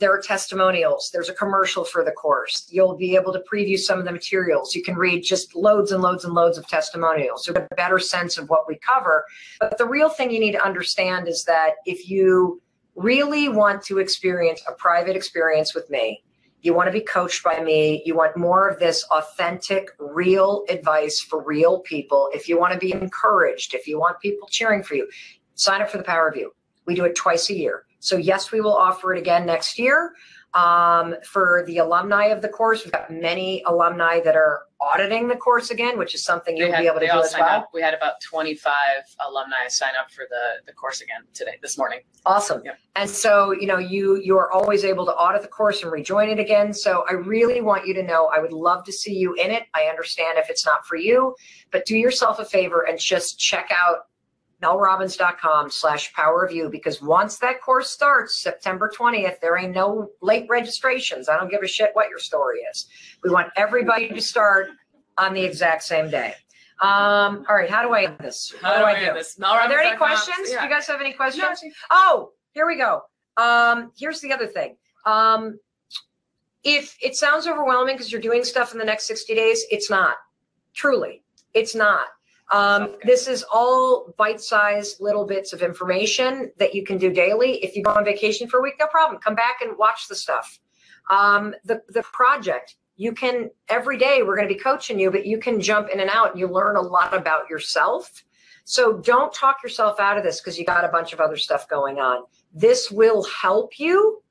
There are testimonials. There's a commercial for the course. You'll be able to preview some of the materials. You can read just loads and loads and loads of testimonials. So get a better sense of what we cover. But the real thing you need to understand is that if you really want to experience a private experience with me, you want to be coached by me, you want more of this authentic, real advice for real people, if you want to be encouraged, if you want people cheering for you, sign up for the Power of You. We do it twice a year. So yes, we will offer it again next year. For the alumni of the course, we've got many alumni that are auditing the course again, which is something you'll be able to do as well. We had about 25 alumni sign up for the course again this morning. Awesome. Yep. And so, you are always able to audit the course and rejoin it again. So I really want you to know, I would love to see you in it. I understand if it's not for you, but do yourself a favor and just check out melrobbins.com/power-of-you, because once that course starts September 20th, there ain't no late registrations. I don't give a shit what your story is. We want everybody to start on the exact same day. All right, how do I end this? How do I end this? Are there any questions? Yeah. Do you guys have any questions? No. Oh, here we go. Here's the other thing. If it sounds overwhelming because you're doing stuff in the next 60 days, it's not. Truly, it's not. This is all bite-sized little bits of information that you can do daily. If you go on vacation for a week, no problem. Come back and watch the stuff. The project, you can, every day we're going to be coaching you, but you can jump in and out and you learn a lot about yourself. So don't talk yourself out of this because you got a bunch of other stuff going on. This will help you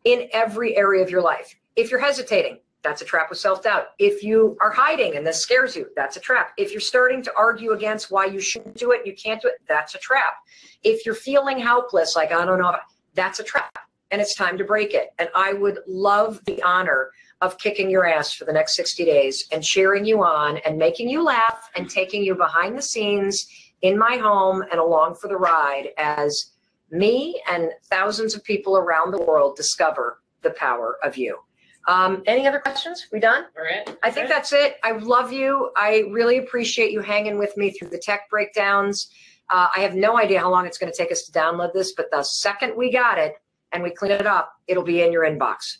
in every area of your life. If you're hesitating, that's a trap with self-doubt. If you are hiding and this scares you, that's a trap. If you're starting to argue against why you shouldn't do it and you can't do it, that's a trap. If you're feeling helpless, like, I don't know, that's a trap. And it's time to break it. And I would love the honor of kicking your ass for the next 60 days and cheering you on and making you laugh and taking you behind the scenes in my home and along for the ride as me and thousands of people around the world discover the power of you. Any other questions? We done? All right. I think that's it. I love you. I really appreciate you hanging with me through the tech breakdowns. I have no idea how long it's going to take us to download this, but the second we got it and we clean it up, it'll be in your inbox.